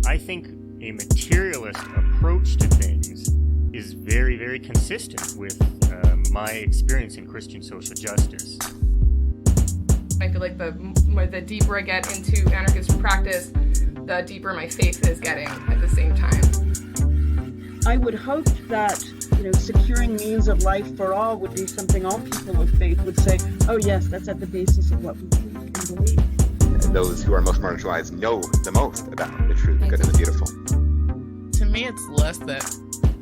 I think a materialist approach to things is very, very consistent with my experience in Christian social justice. I feel like the deeper I get into anarchist practice, the deeper my faith is getting at the same time. I would hope that, securing means of life for all would be something all people of faith would say, oh yes, that's at the basis of what we believe. Those who are most marginalized know the most about the true, the good, and the beautiful. To me, it's less that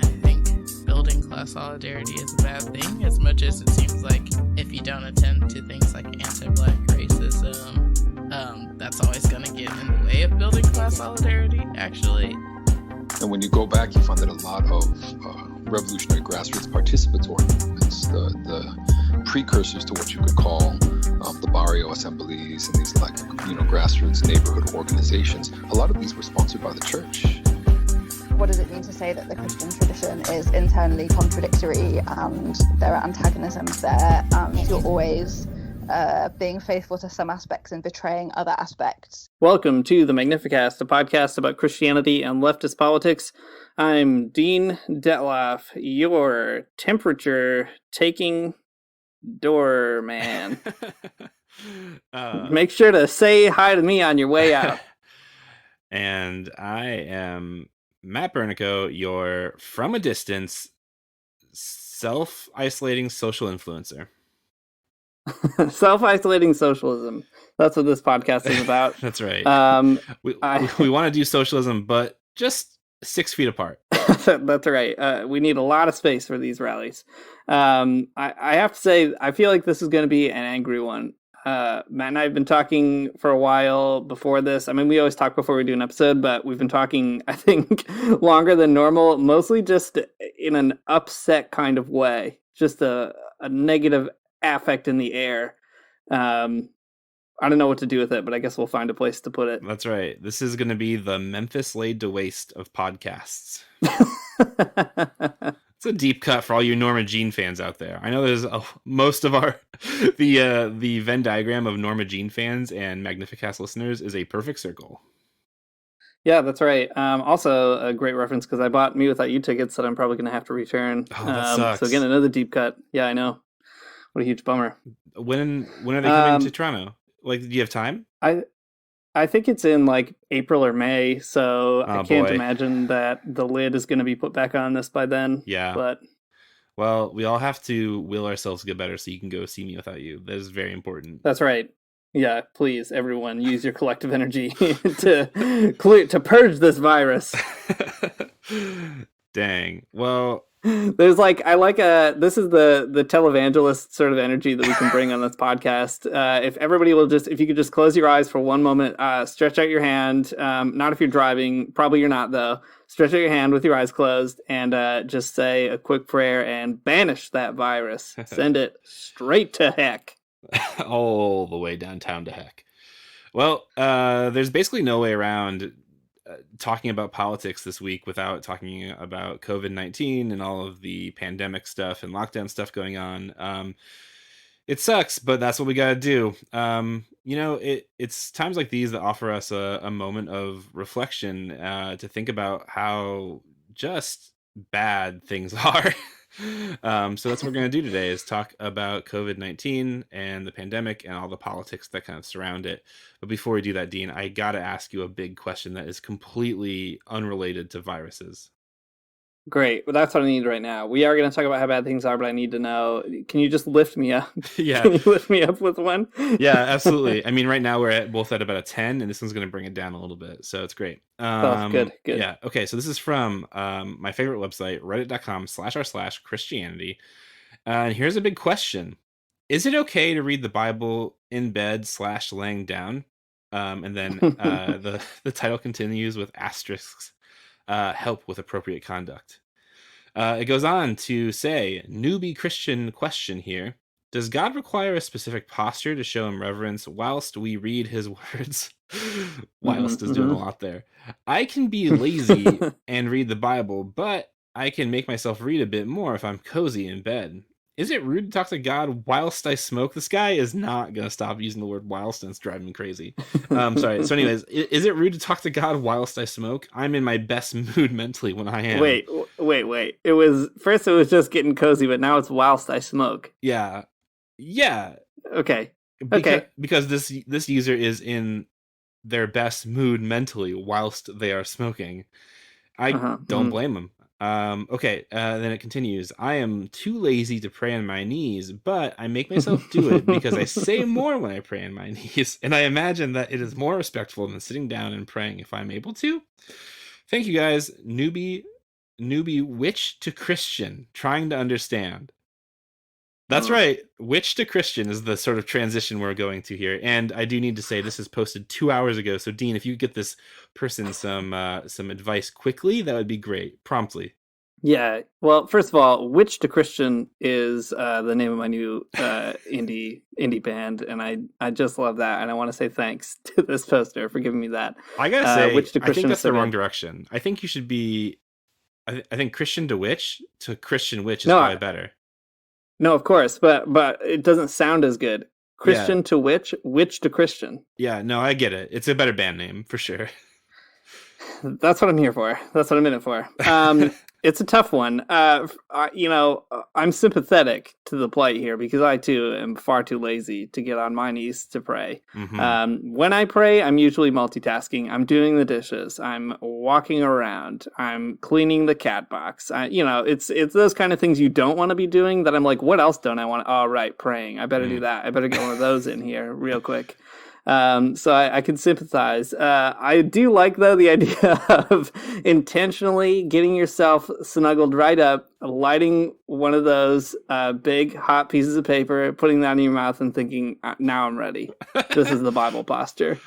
I think building class solidarity is a bad thing, as much as it seems like if you don't attend to things like anti-Black racism, that's always going to get in the way of building class solidarity, actually. And when you go back, you find that a lot of revolutionary grassroots participatory movements, the precursors to what you could call the barrio assemblies and these grassroots neighborhood organizations, a lot of these were sponsored by the church. What does it mean to say that the Christian tradition is internally contradictory and there are antagonisms there and you're always being faithful to some aspects and betraying other aspects? Welcome to the Magnificast, a podcast about Christianity and leftist politics. I'm Dean Detloff, your temperature-taking doorman. Make sure to say hi to me on your way out. And I am Matt Bernico, your from a distance self-isolating social influencer. Self-isolating socialism. That's what this podcast is about. That's right. We want to do socialism, but just 6 feet apart. That's right. We need a lot of space for these rallies. I have to say, I feel like this is going to be an angry one. Matt and I have been talking for a while before this. I mean, we always talk before we do an episode, but we've been talking, I think, longer than normal, mostly just in an upset kind of way. Just a negative affect in the air. I don't know what to do with it, but I guess we'll find a place to put it. That's right. This is going to be the Memphis laid to waste of podcasts. It's a deep cut for all you Norma Jean fans out there. I know there's most of the Venn diagram of Norma Jean fans and Magnificast listeners is a perfect circle. Yeah, that's right. Also, a great reference because I bought Me Without You tickets that I'm probably going to have to return. Oh, that sucks. So again, another deep cut. Yeah, I know. What a huge bummer. When are they coming to Toronto? Do you have time? I think it's in April or May, so I can't boy. imagine that the lid is going to be put back on this by then. Yeah. But well, we all have to will ourselves to get better so you can go see Me Without You. That is very important. That's right. Yeah, please, everyone, use your collective energy to purge this virus. Dang. Well, there's this is the televangelist sort of energy that we can bring on this podcast. If everybody will if you could just close your eyes for one moment, stretch out your hand. Not if you're driving, probably you're not though. Stretch out your hand with your eyes closed and just say a quick prayer and banish that virus. Send it straight to heck. All the way downtown to heck. Well, there's basically no way around talking about politics this week without talking about COVID-19 and all of the pandemic stuff and lockdown stuff going on. It sucks, but that's what we got to do. It's times like these that offer us a moment of reflection to think about how just bad things are. So that's what we're going to do today is talk about COVID-19 and the pandemic and all the politics that kind of surround it. But before we do that, Dean, I got to ask you a big question that is completely unrelated to viruses. Great. Well, that's what I need right now. We are going to talk about how bad things are, but I need to know, can you just lift me up? Yeah. Can you lift me up with one? Yeah, absolutely. I mean, right now we're both at about a 10, and this one's going to bring it down a little bit. So it's great. Good. Yeah. Okay. So this is from my favorite website, reddit.com/r/Christianity. And here's a big question. Is it okay to read the Bible in bed / laying down? And then the title continues with asterisks. Help with appropriate conduct. It goes on to say, newbie Christian question here. Does God require a specific posture to show him reverence whilst we read his words? Whilst is doing a lot there. I can be lazy and read the Bible, but I can make myself read a bit more if I'm cozy in bed. Is it rude to talk to God whilst I smoke? This guy is not going to stop using the word whilst, and it's driving me crazy. Sorry. So anyways, is it rude to talk to God whilst I smoke? I'm in my best mood mentally when I am. Wait. It was just getting cozy, but now it's whilst I smoke. Yeah. Okay. Because this user is in their best mood mentally whilst they are smoking. I don't blame them. Then it continues. I am too lazy to pray on my knees, but I make myself do it because I say more when I pray on my knees, and I imagine that it is more respectful than sitting down and praying if I'm able to. Thank you guys. Newbie witch to Christian, trying to understand. That's right. Witch to Christian is the sort of transition we're going to here. And I do need to say this is posted 2 hours ago. So Dean, if you get this person some advice quickly, that would be great. Promptly. Yeah. Well, first of all, Witch to Christian is the name of my new indie band, and I just love that, and I want to say thanks to this poster for giving me that. I gotta say, Witch to Christian, I think that's the wrong direction. I think you should be. I think Christian to Witch to Christian Witch is probably better. No, of course, but it doesn't sound as good. Christian to Witch, Witch to Christian. Yeah, no, I get it. It's a better band name for sure. That's what I'm here for. That's what I'm in it for. It's a tough one. I'm sympathetic to the plight here because I too am far too lazy to get on my knees to pray. Mm-hmm. When I pray, I'm usually multitasking. I'm doing the dishes. I'm walking around. I'm cleaning the cat box. It's those kind of things you don't want to be doing that I'm like, what else don't I want? Oh, right, praying. I better do that. I better get one of those in here real quick. So I can sympathize. I do like, though, the idea of intentionally getting yourself snuggled right up, lighting one of those big hot pieces of paper, putting that in your mouth and thinking, now I'm ready. This is the Bible posture.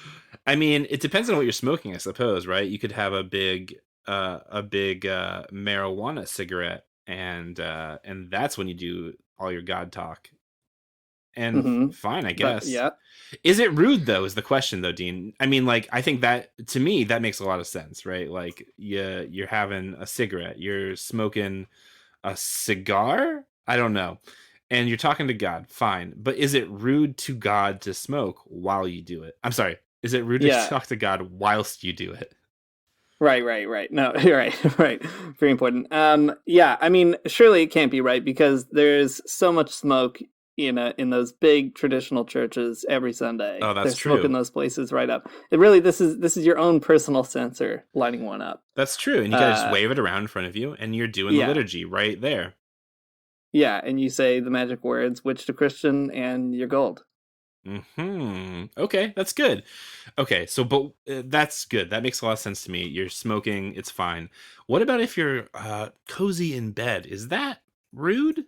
I mean, it depends on what you're smoking, I suppose, right? You could have a big marijuana cigarette, and that's when you do all your God talk. And fine, I guess. But, yeah. Is it rude, though, is the question, though, Dean? I mean, like, I think that, to me, that makes a lot of sense, right? Like, you're having a cigarette. You're smoking a cigar? I don't know. And you're talking to God. Fine. But is it rude to God to smoke while you do it? I'm sorry. Is it rude to talk to God whilst you do it? Right. No, you're right. Very important. Yeah, I mean, surely it can't be right because there's so much smoke in those big traditional churches every Sunday. Oh, that's true. They're smoking those places right up. It really, this is your own personal censer lighting one up. That's true. And you gotta just wave it around in front of you, and you're doing the liturgy right there. Yeah, and you say the magic words, Witch to Christian, and you're gold. Okay, that's good. Okay, so but that's good. That makes a lot of sense to me. You're smoking, it's fine. What about if you're cozy in bed? Is that rude?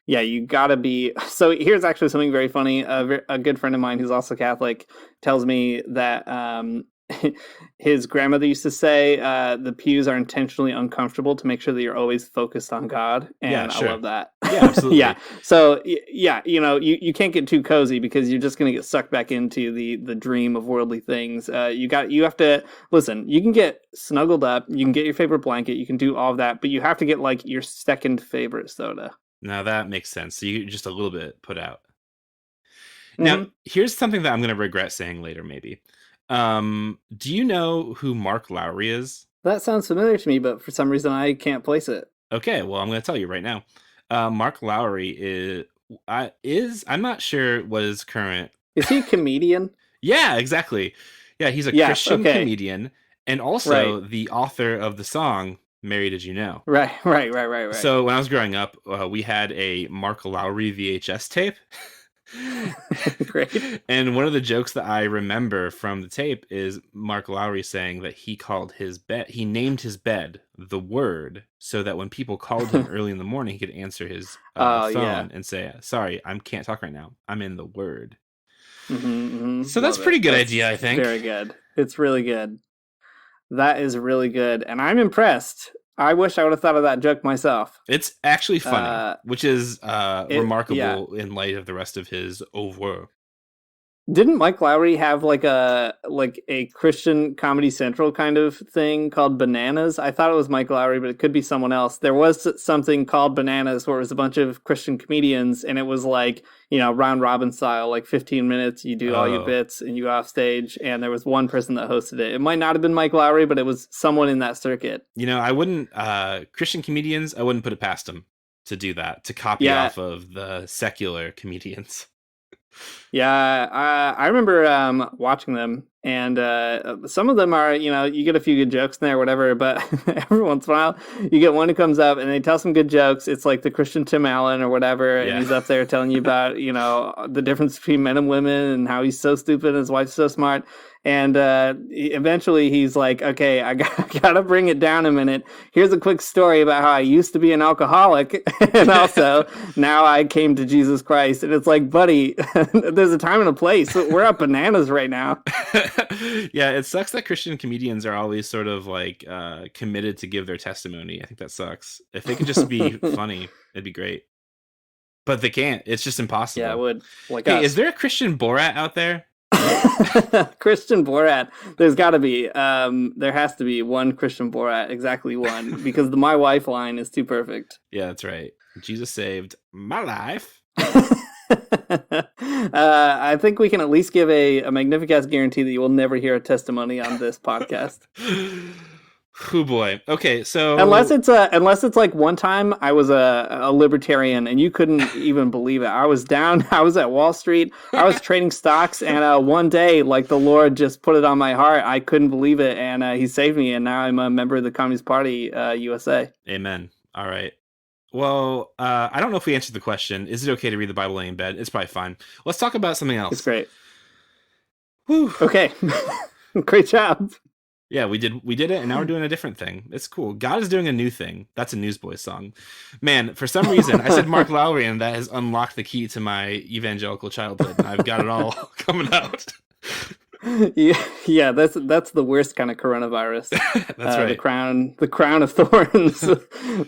Yeah, you gotta be. So here's actually something very funny. A good friend of mine who's also Catholic tells me that his grandmother used to say the pews are intentionally uncomfortable to make sure that you're always focused on God. And yeah, sure. I love that. Yeah, absolutely. Yeah. So yeah, you can't get too cozy because you're just gonna get sucked back into the dream of worldly things. You have to listen. You can get snuggled up. You can get your favorite blanket. You can do all of that, but you have to get like your second favorite soda. Now that makes sense. So you're just a little bit put out. Now, here's something that I'm going to regret saying later, maybe. Do you know who Mark Lowry is? That sounds familiar to me, but for some reason I can't place it. Okay, well, I'm going to tell you right now. Mark Lowry I'm not sure what his current... Is he a comedian? Yeah, exactly. Yeah, he's a Christian comedian and also the author of the song Mary, Did You Know? Right. So when I was growing up, we had a Mark Lowry VHS tape. Great. And one of the jokes that I remember from the tape is Mark Lowry saying that he named his bed The Word so that when people called him early in the morning, he could answer his phone and say, sorry, I can't talk right now. I'm in the Word. So that's a pretty good idea, I think. Very good. It's really good. That is really good. And I'm impressed. I wish I would have thought of that joke myself. It's actually funny, which is remarkable in light of the rest of his oeuvre. Didn't Mike Lowry have like a Christian Comedy Central kind of thing called Bananas? I thought it was Mike Lowry, but it could be someone else. There was something called Bananas where it was a bunch of Christian comedians, and it was like, round robin style, like 15 minutes, you do all your bits and you go off stage, and there was one person that hosted it. It might not have been Mike Lowry, but it was someone in that circuit. I wouldn't, Christian comedians, I wouldn't put it past them to do that, to copy off of the secular comedians. Yeah, I remember watching them, and some of them are, you get a few good jokes in there, whatever, but every once in a while, you get one who comes up and they tell some good jokes. It's like the Christian Tim Allen or whatever, and he's up there telling you about, the difference between men and women and how he's so stupid and his wife's so smart. And eventually he's like, okay, I gotta bring it down a minute. Here's a quick story about how I used to be an alcoholic. And also now I came to Jesus Christ. And it's like, buddy, there's a time and a place. We're at Bananas right now. Yeah, it sucks that Christian comedians are always sort of like committed to give their testimony. I think that sucks. If they could just be funny, it'd be great. But they can't. It's just impossible. Yeah, it would. Like, hey, is there a Christian Borat out there? Christian Borat. There's got to be. There has to be one Christian Borat, exactly one, because the "my wife" line is too perfect. Yeah, that's right. Jesus saved my life. I think we can at least give a Magnificast guarantee that you will never hear a testimony on this podcast. Oh boy. Okay, so unless it's like one time I was a libertarian and you couldn't even believe it. I was at Wall Street. I was trading stocks, and one day, like, the Lord just put it on my heart. I couldn't believe it, and He saved me, and now I'm a member of the Communist Party USA. Amen. All right. Well, I don't know if we answered the question. Is it okay to read the Bible laying in bed? It's probably fine. Let's talk about something else. It's great. Whew. Okay. Great job. Yeah, we did it, and now we're doing a different thing. It's cool. God is doing a new thing. That's a Newsboys song. Man, for some reason, I said Mark Lowry, and that has unlocked the key to my evangelical childhood, and I've got it all coming out. Yeah, that's the worst kind of coronavirus. That's right. The crown of thorns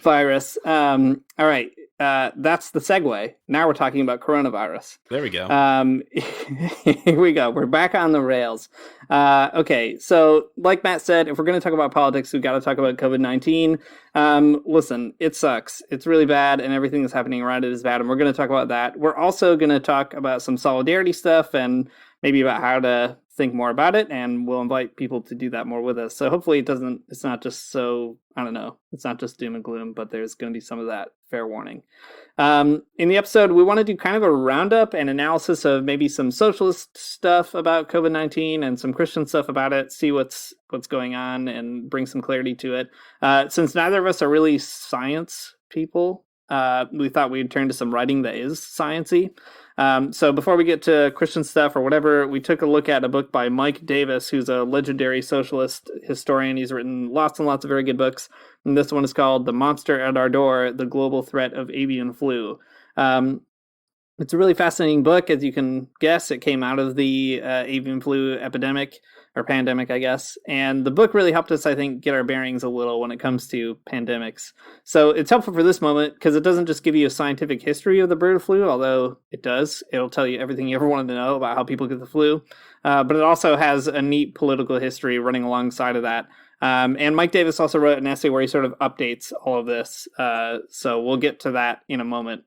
virus. All right. That's the segue. Now we're talking about coronavirus. There we go. Here we go. We're back on the rails. Okay, so like Matt said, if we're going to talk about politics, we've got to talk about COVID-19. Listen, it sucks. It's really bad, and everything that's happening around it is bad, and we're going to talk about that. We're also going to talk about some solidarity stuff and maybe about how to think more about it, and we'll invite people to do that more with us. So hopefully it's not just so, I don't know, it's not just doom and gloom, but there's going to be some of that, fair warning. In the episode, we want to do kind of a roundup and analysis of maybe some socialist stuff about COVID-19 and some Christian stuff about it, see what's going on and bring some clarity to it. Since neither of us are really science people, we thought we'd turn to some writing that is sciencey. So before we get to Christian stuff or whatever, we took a look at a book by Mike Davis, who's a legendary socialist historian. He's written lots and lots of very good books. And this one is called The Monster at Our Door, The Global Threat of Avian Flu. It's a really fascinating book. As you can guess, it came out of the avian flu epidemic, or pandemic, I guess. And the book really helped us, I think, get our bearings a little when it comes to pandemics. So it's helpful for this moment because it doesn't just give you a scientific history of the bird flu, although it does. It'll tell you everything you ever wanted to know about how people get the flu. But it also has a neat political history running alongside of that. And Mike Davis also wrote an essay where he sort of updates all of this. So we'll get to that in a moment.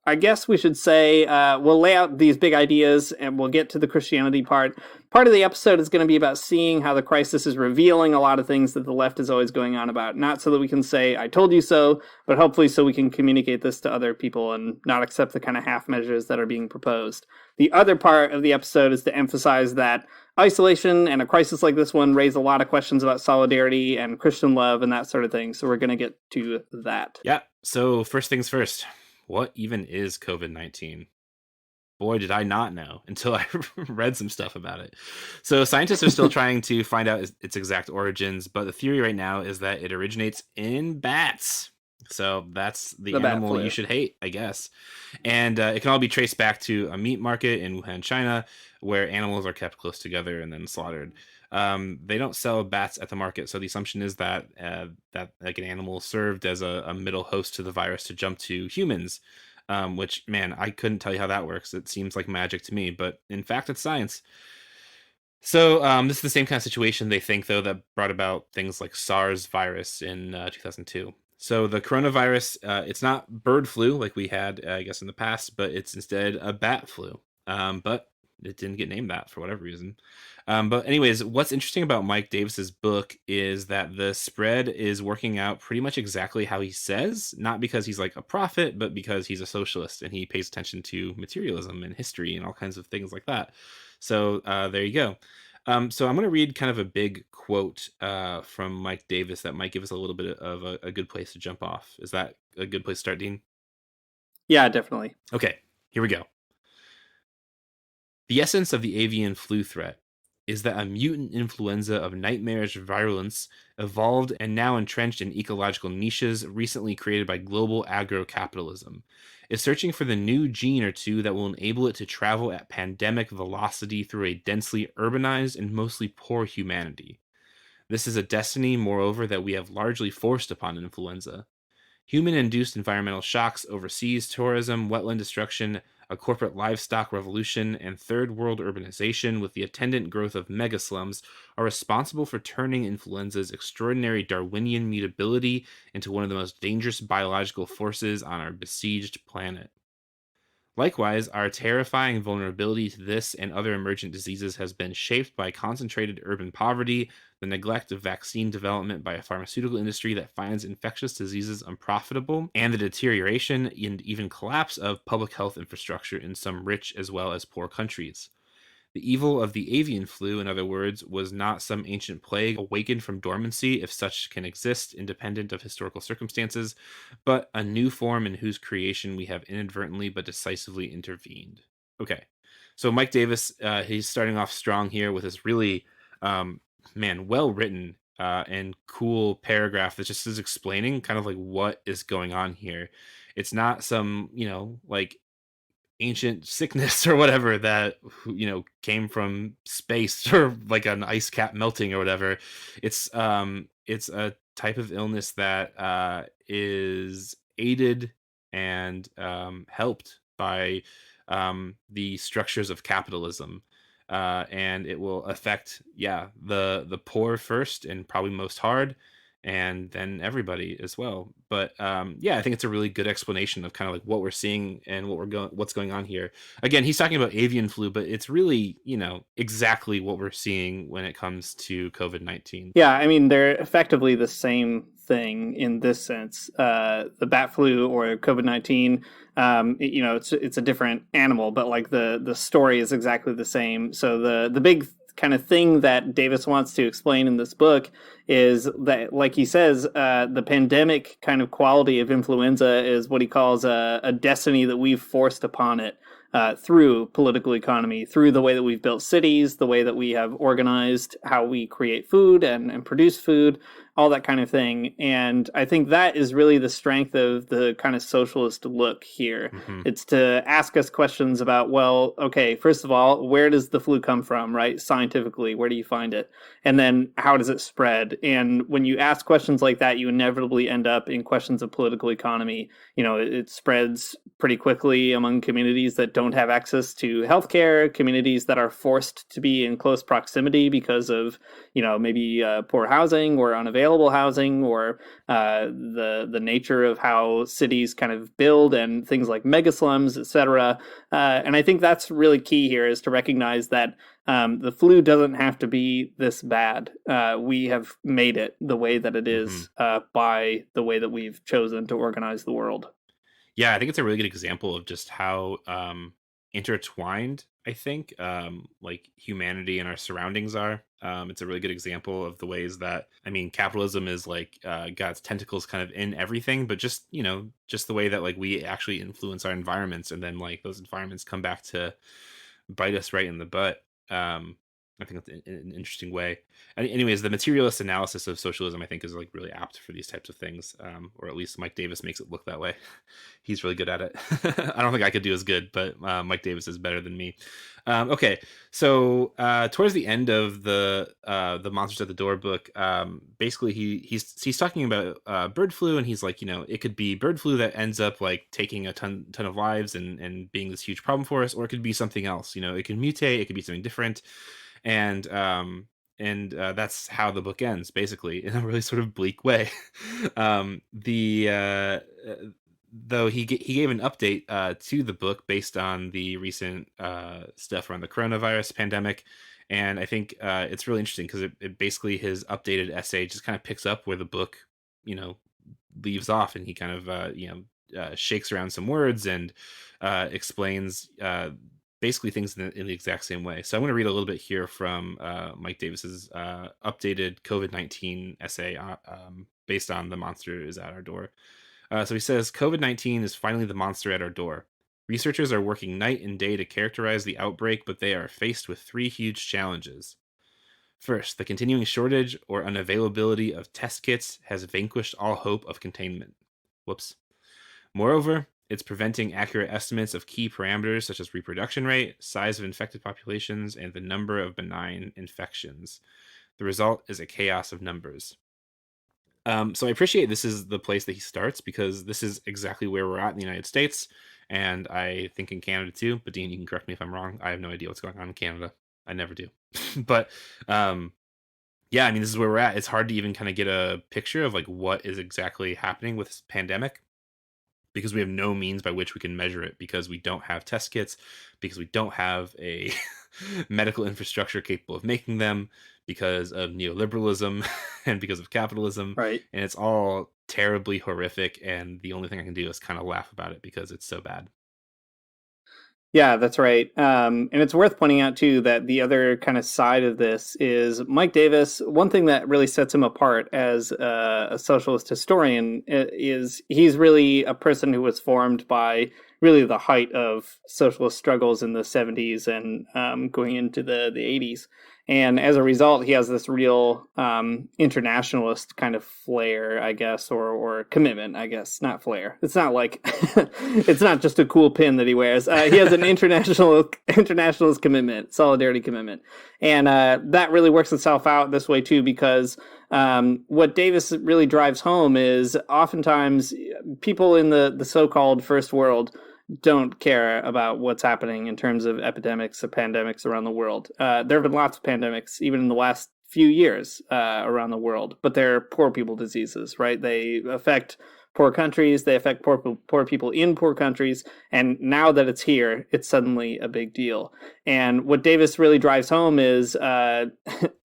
I guess we should say we'll lay out these big ideas and we'll get to the Christianity part. Part of the episode is going to be about seeing how the crisis is revealing a lot of things that the left is always going on about. Not so that we can say, I told you so, but hopefully so we can communicate this to other people and not accept the kind of half measures that are being proposed. The other part of the episode is to emphasize that isolation and a crisis like this one raise a lot of questions about solidarity and Christian love and that sort of thing. So we're going to get to that. Yeah. So first things first. What even is COVID-19? Boy, did I not know until I read some stuff about it. So scientists are still trying to find out its exact origins, but the theory right now is that it originates in bats. So that's the animal you should hate, I guess. And it can all be traced back to a meat market in Wuhan, China, where animals are kept close together and then slaughtered. They don't sell bats at the market, so the assumption is that that like an animal served as a middle host to the virus to jump to humans. which, man, I couldn't tell you how that works. It seems like magic to me, but in fact, it's science. So this is the same kind of situation, they think, though, that brought about things like SARS virus in 2002. So the coronavirus, it's not bird flu like we had, I guess, in the past, but it's instead a bat flu. But it didn't get named that for whatever reason. But anyways, what's interesting about Mike Davis's book is that the spread is working out pretty much exactly how he says, not because he's like a prophet, but because he's a socialist and he pays attention to materialism and history and all kinds of things like that. So there you go. So I'm going to read kind of a big quote from Mike Davis that might give us a little bit of a good place to jump off. Is that a good place to start, Dean? Yeah, definitely. Okay, here we go. The essence of the avian flu threat is that a mutant influenza of nightmarish virulence evolved and now entrenched in ecological niches recently created by global agrocapitalism. Is searching for the new gene or two that will enable it to travel at pandemic velocity through a densely urbanized and mostly poor humanity. This is a destiny, moreover, that we have largely forced upon influenza. Human-induced environmental shocks, overseas tourism, wetland destruction, a corporate livestock revolution, and third world urbanization with the attendant growth of megaslums are responsible for turning influenza's extraordinary Darwinian mutability into one of the most dangerous biological forces on our besieged planet. Likewise, our terrifying vulnerability to this and other emergent diseases has been shaped by concentrated urban poverty, the neglect of vaccine development by a pharmaceutical industry that finds infectious diseases unprofitable, and the deterioration and even collapse of public health infrastructure in some rich as well as poor countries. The evil of the avian flu, in other words, was not some ancient plague awakened from dormancy, if such can exist, independent of historical circumstances, but a new form in whose creation we have inadvertently but decisively intervened. Okay, so Mike Davis, he's starting off strong here with this really, well-written and cool paragraph that just is explaining kind of like what is going on here. It's not some, like ancient sickness or whatever that came from space or like an ice cap melting or whatever. It's a type of illness that is aided and helped by the structures of capitalism, and it will affect the poor first and probably most hard, and then everybody as well. But I think it's a really good explanation of kind of like what we're seeing and what's going on here. Again, he's talking about avian flu, but it's really, exactly what we're seeing when it comes to COVID-19. Yeah, I mean, they're effectively the same thing in this sense. The bat flu or COVID-19, it's a different animal, but like the story is exactly the same. So the big kind of thing that Davis wants to explain in this book is that, like he says, the pandemic kind of quality of influenza is what he calls a destiny that we've forced upon it through political economy, through the way that we've built cities, the way that we have organized how we create food and produce food, all that kind of thing. And I think that is really the strength of the kind of socialist look here. Mm-hmm. It's to ask us questions about, well, okay, first of all, where does the flu come from, right? Scientifically, where do you find it? And then how does it spread? And when you ask questions like that, you inevitably end up in questions of political economy. It spreads pretty quickly among communities that don't have access to healthcare, communities that are forced to be in close proximity because of, maybe poor housing or unavailable housing, or the nature of how cities kind of build and things like megaslums, etc. And I think that's really key here, is to recognize that the flu doesn't have to be this bad. We have made it the way that it is by the way that we've chosen to organize the world. Yeah, I think it's a really good example of just how intertwined, I think, like humanity and our surroundings are. It's a really good example of the ways that, capitalism is like got its tentacles kind of in everything, but just the way that like we actually influence our environments, and then like those environments come back to bite us right in the butt. I think that's an interesting way. Anyways, the materialist analysis of socialism, I think, is like really apt for these types of things, or at least Mike Davis makes it look that way. He's really good at it. I don't think I could do as good, but Mike Davis is better than me. Okay, so towards the end of the Monsters at the Door book, basically he's talking about bird flu, and he's like, it could be bird flu that ends up like taking a ton of lives and being this huge problem for us, or it could be something else. It can mutate, it could be something different. And that's how the book ends, basically, in a really sort of bleak way. Though he gave an update to the book based on the recent stuff around the coronavirus pandemic, and I think it's really interesting because it basically, his updated essay just kind of picks up where the book leaves off, and he kind of shakes around some words and explains basically things in the exact same way. So I'm going to read a little bit here from Mike Davis's updated COVID-19 essay based on The Monster is at Our Door. So he says, COVID-19 is finally the monster at our door. Researchers are working night and day to characterize the outbreak, but they are faced with 3 huge challenges. First, the continuing shortage or unavailability of test kits has vanquished all hope of containment. Whoops. Moreover, it's preventing accurate estimates of key parameters such as reproduction rate, size of infected populations, and the number of benign infections. The result is a chaos of numbers. So I appreciate this is the place that he starts, because this is exactly where we're at in the United States, and I think in Canada too. But Dean, you can correct me if I'm wrong. I have no idea what's going on in Canada. I never do. But yeah, I mean, this is where we're at. It's hard to even kind of get a picture of like what is exactly happening with this pandemic, because we have no means by which we can measure it, because we don't have test kits, because we don't have a medical infrastructure capable of making them, because of neoliberalism and because of capitalism. Right. And it's all terribly horrific, and the only thing I can do is kind of laugh about it because it's so bad. Yeah, that's right. And it's worth pointing out, too, that the other kind of side of this is Mike Davis. One thing that really sets him apart as a socialist historian is he's really a person who was formed by really the height of socialist struggles in the 70s and going into the 80s. And as a result, he has this real internationalist kind of flair, I guess, or commitment, I guess, not flair. It's not like, it's not just a cool pin that he wears. He has an internationalist commitment, solidarity commitment. And that really works itself out this way, too, because what Davis really drives home is oftentimes people in the so-called first world don't care about what's happening in terms of epidemics or pandemics around the world. There have been lots of pandemics, even in the last few years around the world, but they're poor people diseases, right? They affect poor countries, they affect poor people in poor countries, and now that it's here, it's suddenly a big deal. And what Davis really drives home is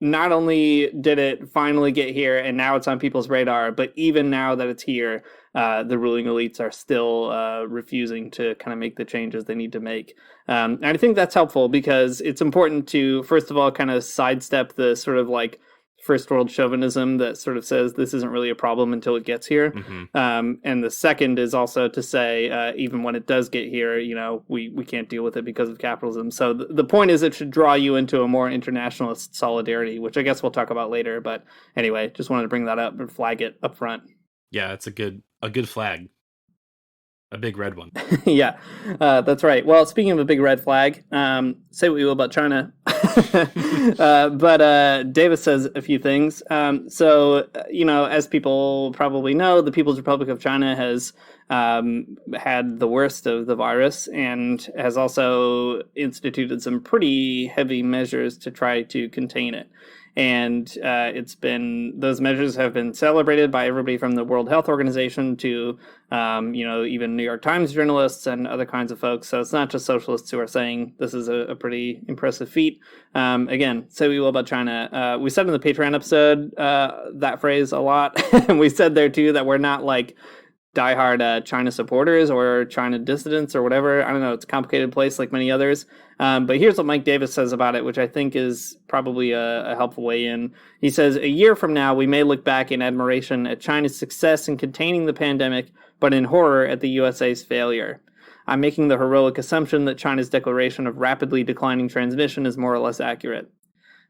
not only did it finally get here and now it's on people's radar, but even now that it's here, the ruling elites are still refusing to kind of make the changes they need to make. And I think that's helpful because it's important to, first of all, kind of sidestep the sort of like first world chauvinism that sort of says this isn't really a problem until it gets here. Mm-hmm. And the second is also to say, even when it does get here, you know, we can't deal with it because of capitalism. So the point is it should draw you into a more internationalist solidarity, which I guess we'll talk about later. But anyway, just wanted to bring that up and flag it up front. Yeah, it's a good flag. A big red one. Yeah, that's right. Well, speaking of a big red flag, say what you will about China. But Davis says a few things. So, you know, as people probably know, the People's Republic of China has had the worst of the virus and has also instituted some pretty heavy measures to try to contain it. And those measures have been celebrated by everybody from the World Health Organization to, you know, even New York Times journalists and other kinds of folks. So it's not just socialists who are saying this is a pretty impressive feat. Again, say we will about China. We said in the Patreon episode that phrase a lot. And we said there, too, that we're not like diehard China supporters or China dissidents or whatever. I don't know. It's a complicated place like many others. But here's what Mike Davis says about it, which I think is probably a helpful way in. He says, a year from now, we may look back in admiration at China's success in containing the pandemic, but in horror at the USA's failure. I'm making the heroic assumption that China's declaration of rapidly declining transmission is more or less accurate.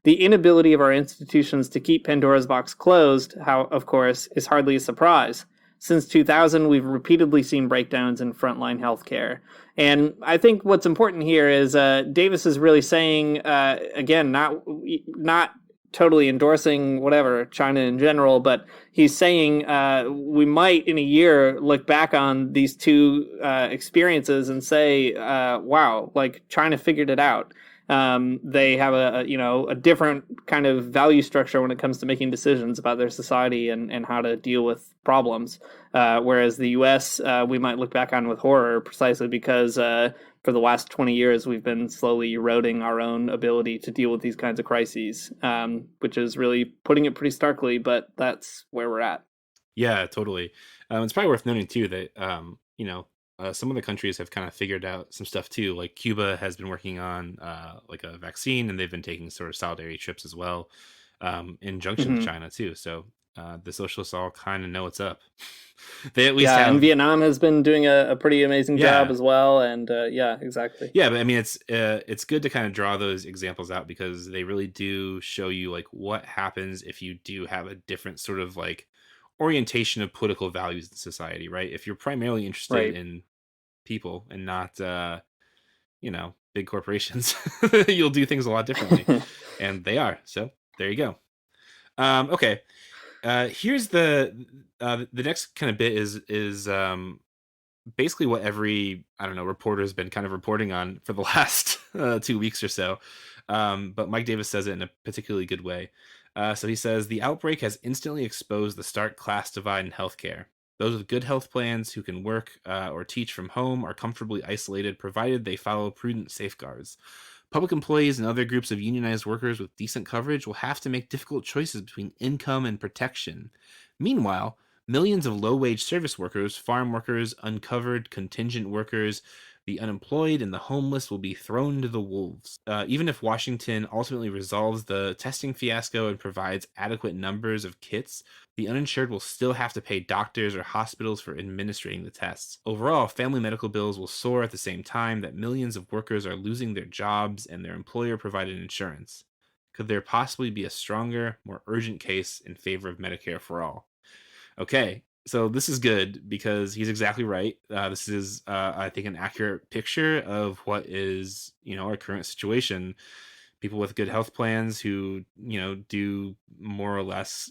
The inability of our institutions to keep Pandora's box closed, how, of course, is hardly a surprise. Since 2000, we've repeatedly seen breakdowns in frontline healthcare. And I think what's important here is Davis is really saying, again, not totally endorsing whatever China in general, but he's saying we might in a year look back on these two experiences and say, wow, like China figured it out. They have a different kind of value structure when it comes to making decisions about their society and how to deal with problems. Whereas the U.S., we might look back on with horror precisely because for the last 20 years, we've been slowly eroding our own ability to deal with these kinds of crises, which is really putting it pretty starkly, but that's where we're at. Yeah, totally. It's probably worth noting too that some of the countries have kind of figured out some stuff too. Like Cuba has been working on like a vaccine, and they've been taking sort of solidarity trips as well, in junction with China too. So the socialists all kind of know what's up. They at least have. And Vietnam has been doing a pretty amazing job as well. And yeah, exactly. Yeah, but I mean, it's good to kind of draw those examples out because they really do show you like what happens if you do have a different sort of like orientation of political values in society, right? If you're primarily interested in people and not big corporations, you'll do things a lot differently. And they are. So there you go. Okay. Here's the next kind of bit is basically what every reporter has been kind of reporting on for the last 2 weeks or so. But Mike Davis says it in a particularly good way. So he says, the outbreak has instantly exposed the stark class divide in healthcare. Those with good health plans who can work or teach from home are comfortably isolated, provided they follow prudent safeguards. Public employees and other groups of unionized workers with decent coverage will have to make difficult choices between income and protection. Meanwhile, millions of low-wage service workers, farm workers, uncovered contingent workers, the unemployed, and the homeless will be thrown to the wolves. Even if Washington ultimately resolves the testing fiasco and provides adequate numbers of kits, the uninsured will still have to pay doctors or hospitals for administering the tests. Overall, family medical bills will soar at the same time that millions of workers are losing their jobs and their employer-provided insurance. Could there possibly be a stronger, more urgent case in favor of Medicare for all? Okay, so this is good because he's exactly right. This is, I think, an accurate picture of what is, our current situation. People with good health plans who, do more or less,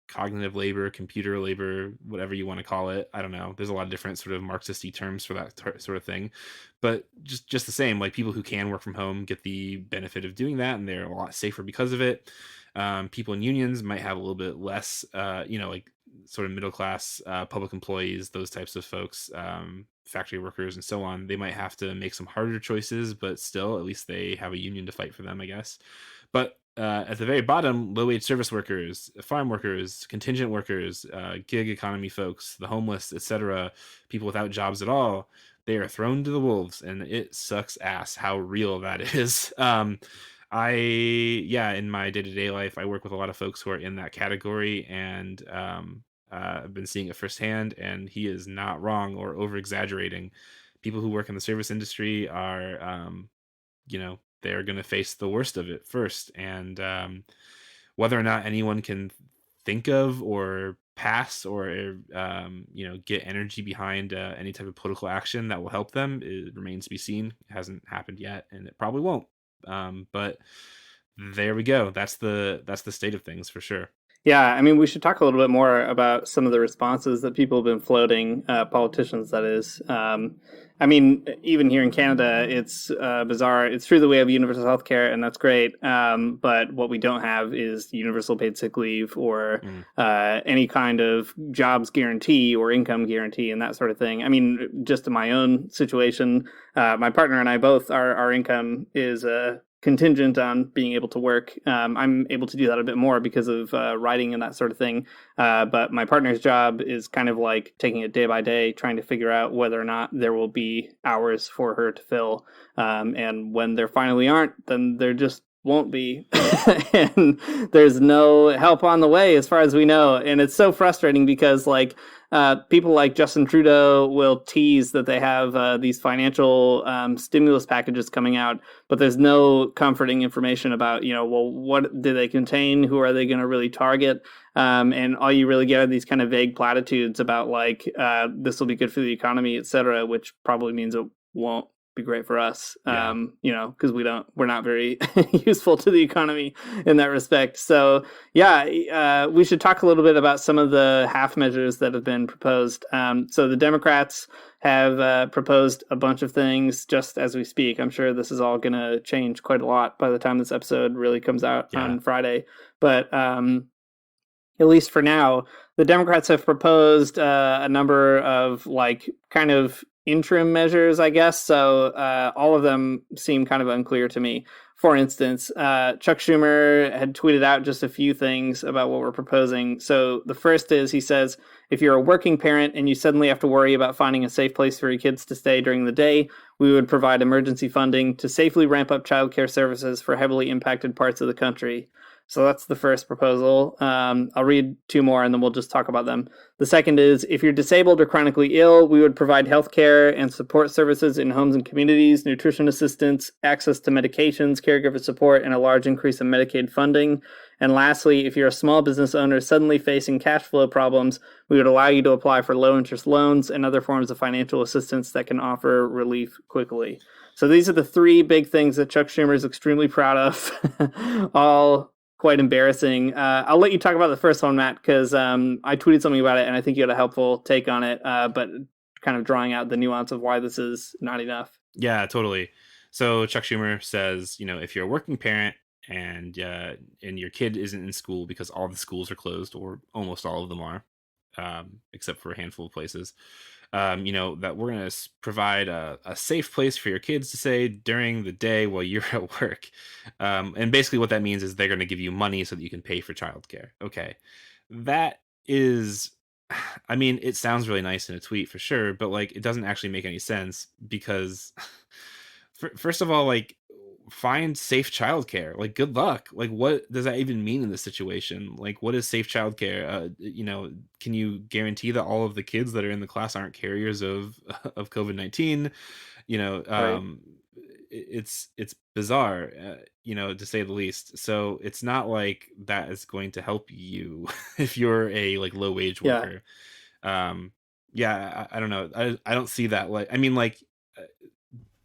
cognitive labor, computer labor, whatever you want to call it. I don't know. There's a lot of different sort of Marxist-y terms for that sort of thing. But just the same, like people who can work from home get the benefit of doing that, and they're a lot safer because of it. People in unions might have a little bit less, like sort of middle class public employees, those types of folks, factory workers and so on. They might have to make some harder choices, but still, at least they have a union to fight for them, I guess. But at the very bottom, low-wage service workers, farm workers, contingent workers, gig economy folks, the homeless, etc., people without jobs at all, they are thrown to the wolves, and it sucks ass how real that is. In my day-to-day life, I work with a lot of folks who are in that category, and I've been seeing it firsthand, and he is not wrong or over-exaggerating. People who work in the service industry are, they're going to face the worst of it first. And whether or not anyone can think of or pass or, get energy behind any type of political action that will help them, it remains to be seen. It hasn't happened yet, and it probably won't. But there we go. That's the state of things for sure. Yeah, I mean, we should talk a little bit more about some of the responses that people have been floating, politicians, that is. I mean, even here in Canada, it's bizarre. It's true that we have universal health care, and that's great. But what we don't have is universal paid sick leave or any kind of jobs guarantee or income guarantee and that sort of thing. I mean, just in my own situation, my partner and I both, our income is contingent on being able to work. I'm able to do that a bit more because of writing and that sort of thing. But my partner's job is kind of like taking it day by day, trying to figure out whether or not there will be hours for her to fill. And when there finally aren't, then there just won't be. And there's no help on the way as far as we know. And it's so frustrating because like people like Justin Trudeau will tease that they have these financial stimulus packages coming out, but there's no comforting information about, well, what do they contain? Who are they going to really target? And all you really get are these kind of vague platitudes about like, this will be good for the economy, et cetera, which probably means it won't be great for us, because we're not very useful to the economy in that respect. So we should talk a little bit about some of the half measures that have been proposed. So the Democrats have proposed a bunch of things just as we speak. I'm sure this is all going to change quite a lot by the time this episode really comes out on Friday. But at least for now, the Democrats have proposed a number of like kind of interim measures, I guess. So all of them seem kind of unclear to me. For instance, Chuck Schumer had tweeted out just a few things about what we're proposing. So the first is, he says, if you're a working parent and you suddenly have to worry about finding a safe place for your kids to stay during the day, we would provide emergency funding to safely ramp up childcare services for heavily impacted parts of the country. So that's the first proposal. I'll read two more and then we'll just talk about them. The second is, if you're disabled or chronically ill, we would provide healthcare and support services in homes and communities, nutrition assistance, access to medications, caregiver support, and a large increase in Medicaid funding. And lastly, if you're a small business owner suddenly facing cash flow problems, we would allow you to apply for low-interest loans and other forms of financial assistance that can offer relief quickly. So these are the three big things that Chuck Schumer is extremely proud of, all quite embarrassing. I'll let you talk about the first one, Matt, because I tweeted something about it and I think you had a helpful take on it, but kind of drawing out the nuance of why this is not enough. Yeah, totally. So Chuck Schumer says, if you're a working parent and your kid isn't in school because all the schools are closed, or almost all of them are, except for a handful of places, that we're going to provide a safe place for your kids to stay during the day while you're at work. And basically what that means is they're going to give you money so that you can pay for childcare. Okay. That is, it sounds really nice in a tweet for sure, but like, it doesn't actually make any sense because first of all, like, find safe childcare. Like, good luck. Like, what does that even mean in this situation? Like, what is safe childcare? Can you guarantee that all of the kids that are in the class aren't carriers of COVID-19? Right. It's bizarre, to say the least. So it's not like that is going to help you if you're a like low wage worker. I don't know. I don't see that.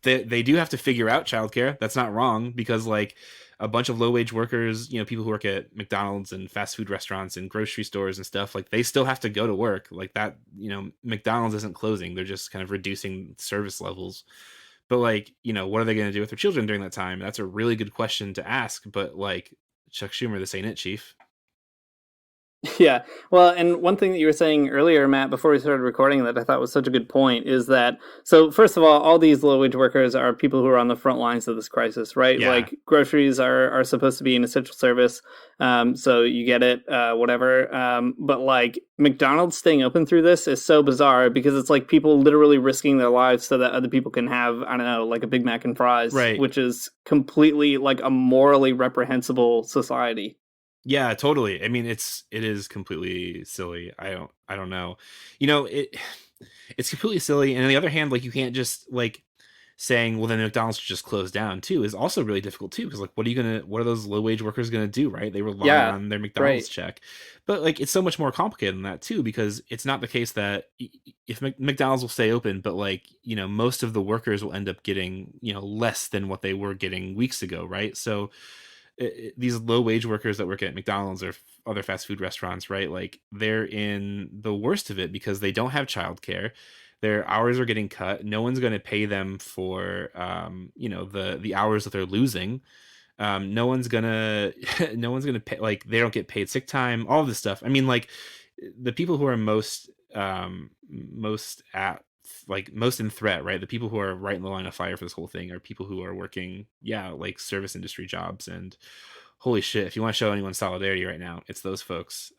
They do have to figure out childcare. That's not wrong, because like a bunch of low wage workers, people who work at McDonald's and fast food restaurants and grocery stores and stuff, like they still have to go to work like that. McDonald's isn't closing. They're just kind of reducing service levels. But like, what are they going to do with their children during that time? That's a really good question to ask. But like, Chuck Schumer, this ain't it, Chief. Yeah. Well, and one thing that you were saying earlier, Matt, before we started recording that I thought was such a good point is that, so first of all these low-wage workers are people who are on the front lines of this crisis, right? Yeah. Like groceries are supposed to be an essential service. So you get it, whatever. But like McDonald's staying open through this is so bizarre because it's like people literally risking their lives so that other people can have, I don't know, like a Big Mac and fries, right? Which is completely like a morally reprehensible society. Yeah, totally. It is completely silly. I don't know. It's completely silly. And on the other hand, like you can't just like saying, well, then McDonald's should just close down too is also really difficult too. Because like, what are those low wage workers going to do? Right. They rely on their McDonald's check, but like, it's so much more complicated than that too, because it's not the case that if McDonald's will stay open, but like, most of the workers will end up getting, less than what they were getting weeks ago. Right. So these low wage workers that work at McDonald's or other fast food restaurants, right? Like they're in the worst of it because they don't have childcare. Their hours are getting cut. No one's going to pay them for, the hours that they're losing. No one's gonna pay, like they don't get paid sick time, all of this stuff. Like the people who are most in threat, right? The people who are right in the line of fire for this whole thing are people who are working, like service industry jobs. And holy shit, if you want to show anyone solidarity right now, it's those folks.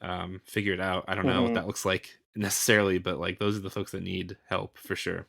Figure it out. I don't know what that looks like necessarily, but like those are the folks that need help for sure.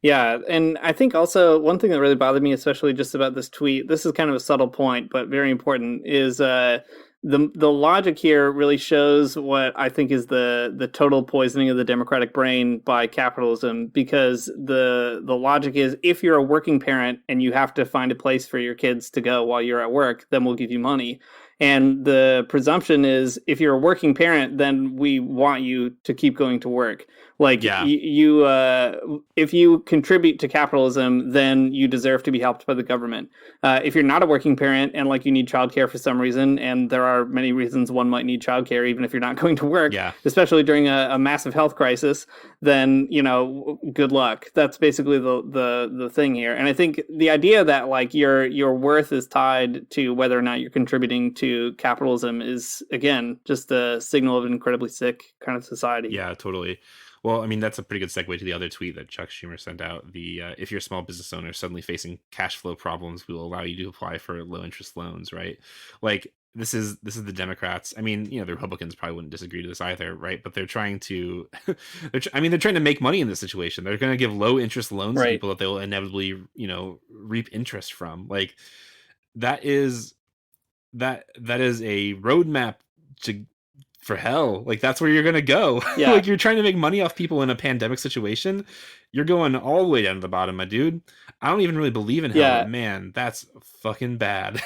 Yeah, and I think also one thing that really bothered me, especially just about this tweet, this is kind of a subtle point, but very important, is the logic here really shows what I think is the total poisoning of the democratic brain by capitalism, because the logic is, if you're a working parent and you have to find a place for your kids to go while you're at work, then we'll give you money. And the presumption is, if you're a working parent, then we want you to keep going to work. Like, if you contribute to capitalism, then you deserve to be helped by the government. If you're not a working parent and like you need childcare for some reason, and there are many reasons one might need childcare even if you're not going to work, especially during a massive health crisis, then, you know, good luck. That's basically the thing here. And I think the idea that like your worth is tied to whether or not you're contributing to capitalism is, again, just a signal of an incredibly sick kind of society. Yeah, totally. Well, I mean, that's a pretty good segue to the other tweet that Chuck Schumer sent out. If you're a small business owner suddenly facing cash flow problems, we will allow you to apply for low interest loans, right? Like, this is the Democrats. I mean, you know, the Republicans probably wouldn't disagree to this either, right? But they're trying to, they're trying to make money in this situation. They're going to give low interest loans to people that they'll inevitably, you know, reap interest from. Like, that is a roadmap for hell. Like, that's where you're gonna go. Like, you're trying to make money off people in a pandemic situation. You're going all the way down to the bottom, my dude. I don't even really believe in hell, but man, that's fucking bad.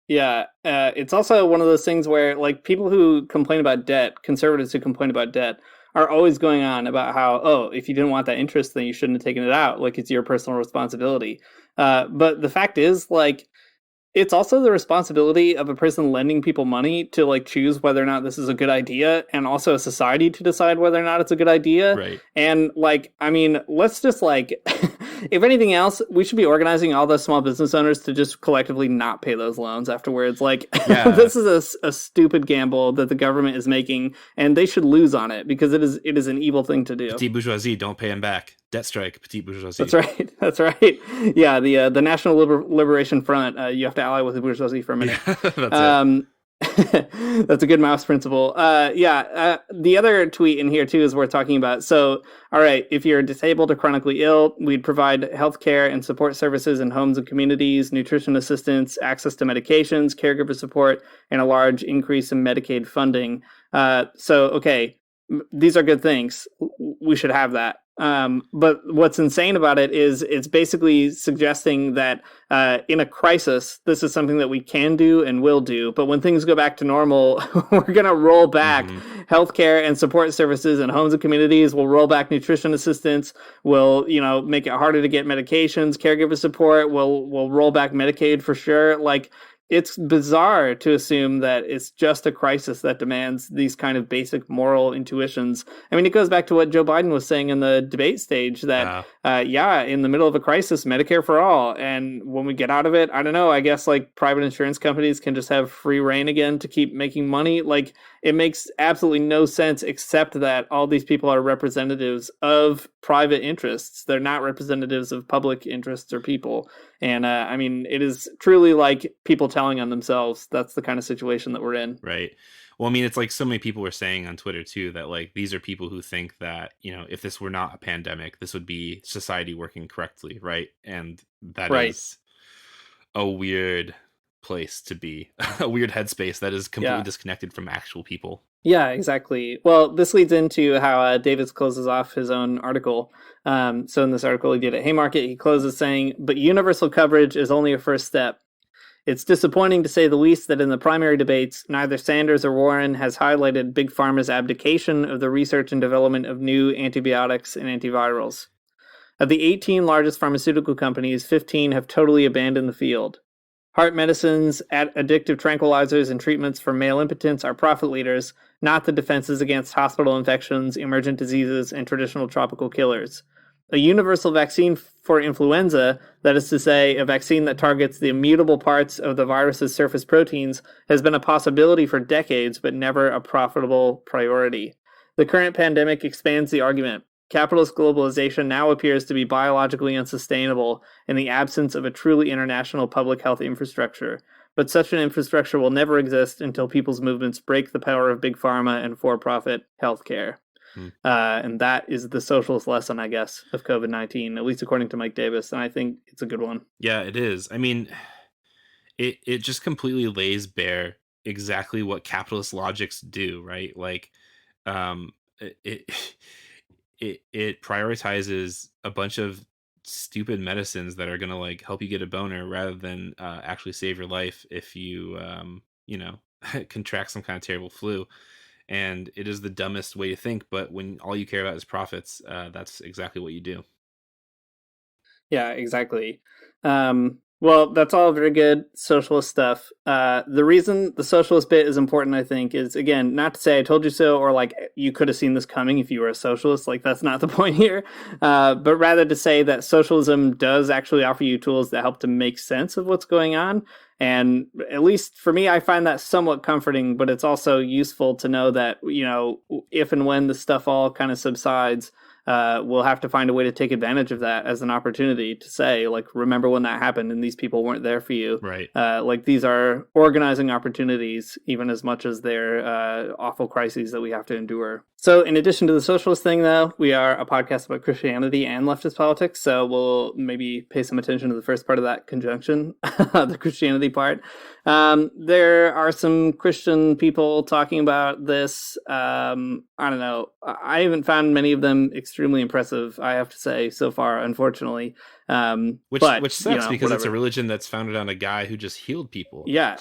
It's also one of those things where, like, people who complain about debt, conservatives who complain about debt, are always going on about how, oh, if you didn't want that interest, then you shouldn't have taken it out. Like, it's your personal responsibility. But the fact is, like, it's also the responsibility of a person lending people money to like choose whether or not this is a good idea, and also a society to decide whether or not it's a good idea. Right. And like, I mean, let's just like, if anything else, we should be organizing all the small business owners to just collectively not pay those loans afterwards. Like, this is a stupid gamble that the government is making, and they should lose on it, because it is an evil thing to do. Petite bourgeoisie, don't pay them back. Debt strike, petite bourgeoisie. That's right. Yeah, the National Liberation Front. You have to ally with the bourgeoisie for a minute. That's it. That's a good mouse principle. The other tweet in here too is worth talking about. So, all right, if you're disabled or chronically ill, we'd provide healthcare and support services in homes and communities, nutrition assistance, access to medications, caregiver support, and a large increase in Medicaid funding. These are good things. We should have that. But what's insane about it is it's basically suggesting that in a crisis, this is something that we can do and will do. But when things go back to normal, we're going to roll back healthcare and support services in homes and communities. We'll roll back nutrition assistance. We'll, make it harder to get medications, caregiver support. We'll roll back Medicaid for sure. Like, it's bizarre to assume that it's just a crisis that demands these kind of basic moral intuitions. I mean, it goes back to what Joe Biden was saying in the debate stage that, in the middle of a crisis, Medicare for all. And when we get out of it, I don't know, I guess like private insurance companies can just have free reign again to keep making money. Like, it makes absolutely no sense, except that all these people are representatives of private interests. They're not representatives of public interests or people. And it is truly like people telling on themselves. That's the kind of situation that we're in. Right. Well, I mean, it's like so many people were saying on Twitter too, that like these are people who think that, if this were not a pandemic, this would be society working correctly. Right. And that is a weird place to be, a weird headspace that is completely disconnected from actual people. Yeah, exactly. Well, this leads into how Davis closes off his own article. So in this article he did at Haymarket, he closes saying, "But universal coverage is only a first step. It's disappointing to say the least that in the primary debates, neither Sanders or Warren has highlighted Big Pharma's abdication of the research and development of new antibiotics and antivirals. Of the 18 largest pharmaceutical companies, 15 have totally abandoned the field. Heart medicines, addictive tranquilizers, and treatments for male impotence are profit leaders, not the defenses against hospital infections, emergent diseases, and traditional tropical killers. A universal vaccine for influenza, that is to say, a vaccine that targets the immutable parts of the virus's surface proteins, has been a possibility for decades, but never a profitable priority. The current pandemic expands the argument. Capitalist globalization now appears to be biologically unsustainable in the absence of a truly international public health infrastructure. But such an infrastructure will never exist until people's movements break the power of big pharma and for-profit healthcare." And that is the socialist lesson, I guess, of COVID-19, at least according to Mike Davis. And I think it's a good one. Yeah, it is. I mean, it just completely lays bare exactly what capitalist logics do, right? Like, it it prioritizes a bunch of stupid medicines that are going to like help you get a boner rather than actually save your life if you you know contract some kind of terrible flu. And it is the dumbest way to think, but when all you care about is profits, that's exactly what you do. Yeah, exactly. Well, that's all very good socialist stuff. The reason the socialist bit is important, I think, is, again, not to say I told you so, or like you could have seen this coming if you were a socialist. Like, that's not the point here. But rather to say that socialism does actually offer you tools that help to make sense of what's going on. And at least for me, I find that somewhat comforting, but it's also useful to know that, you know, if and when the stuff all kind of subsides, we'll have to find a way to take advantage of that as an opportunity to say, like, remember when that happened and these people weren't there for you. Right. Like, these are organizing opportunities, even as much as they're awful crises that we have to endure. So in addition to the socialist thing, though, we are a podcast about Christianity and leftist politics. So we'll maybe pay some attention to the first part of that conjunction, the Christianity part. There are some Christian people talking about this. I don't know. I haven't found many of them extremely impressive, I have to say, so far, unfortunately. Which sucks, you know, because it's a religion that's founded on a guy who just healed people. Yeah.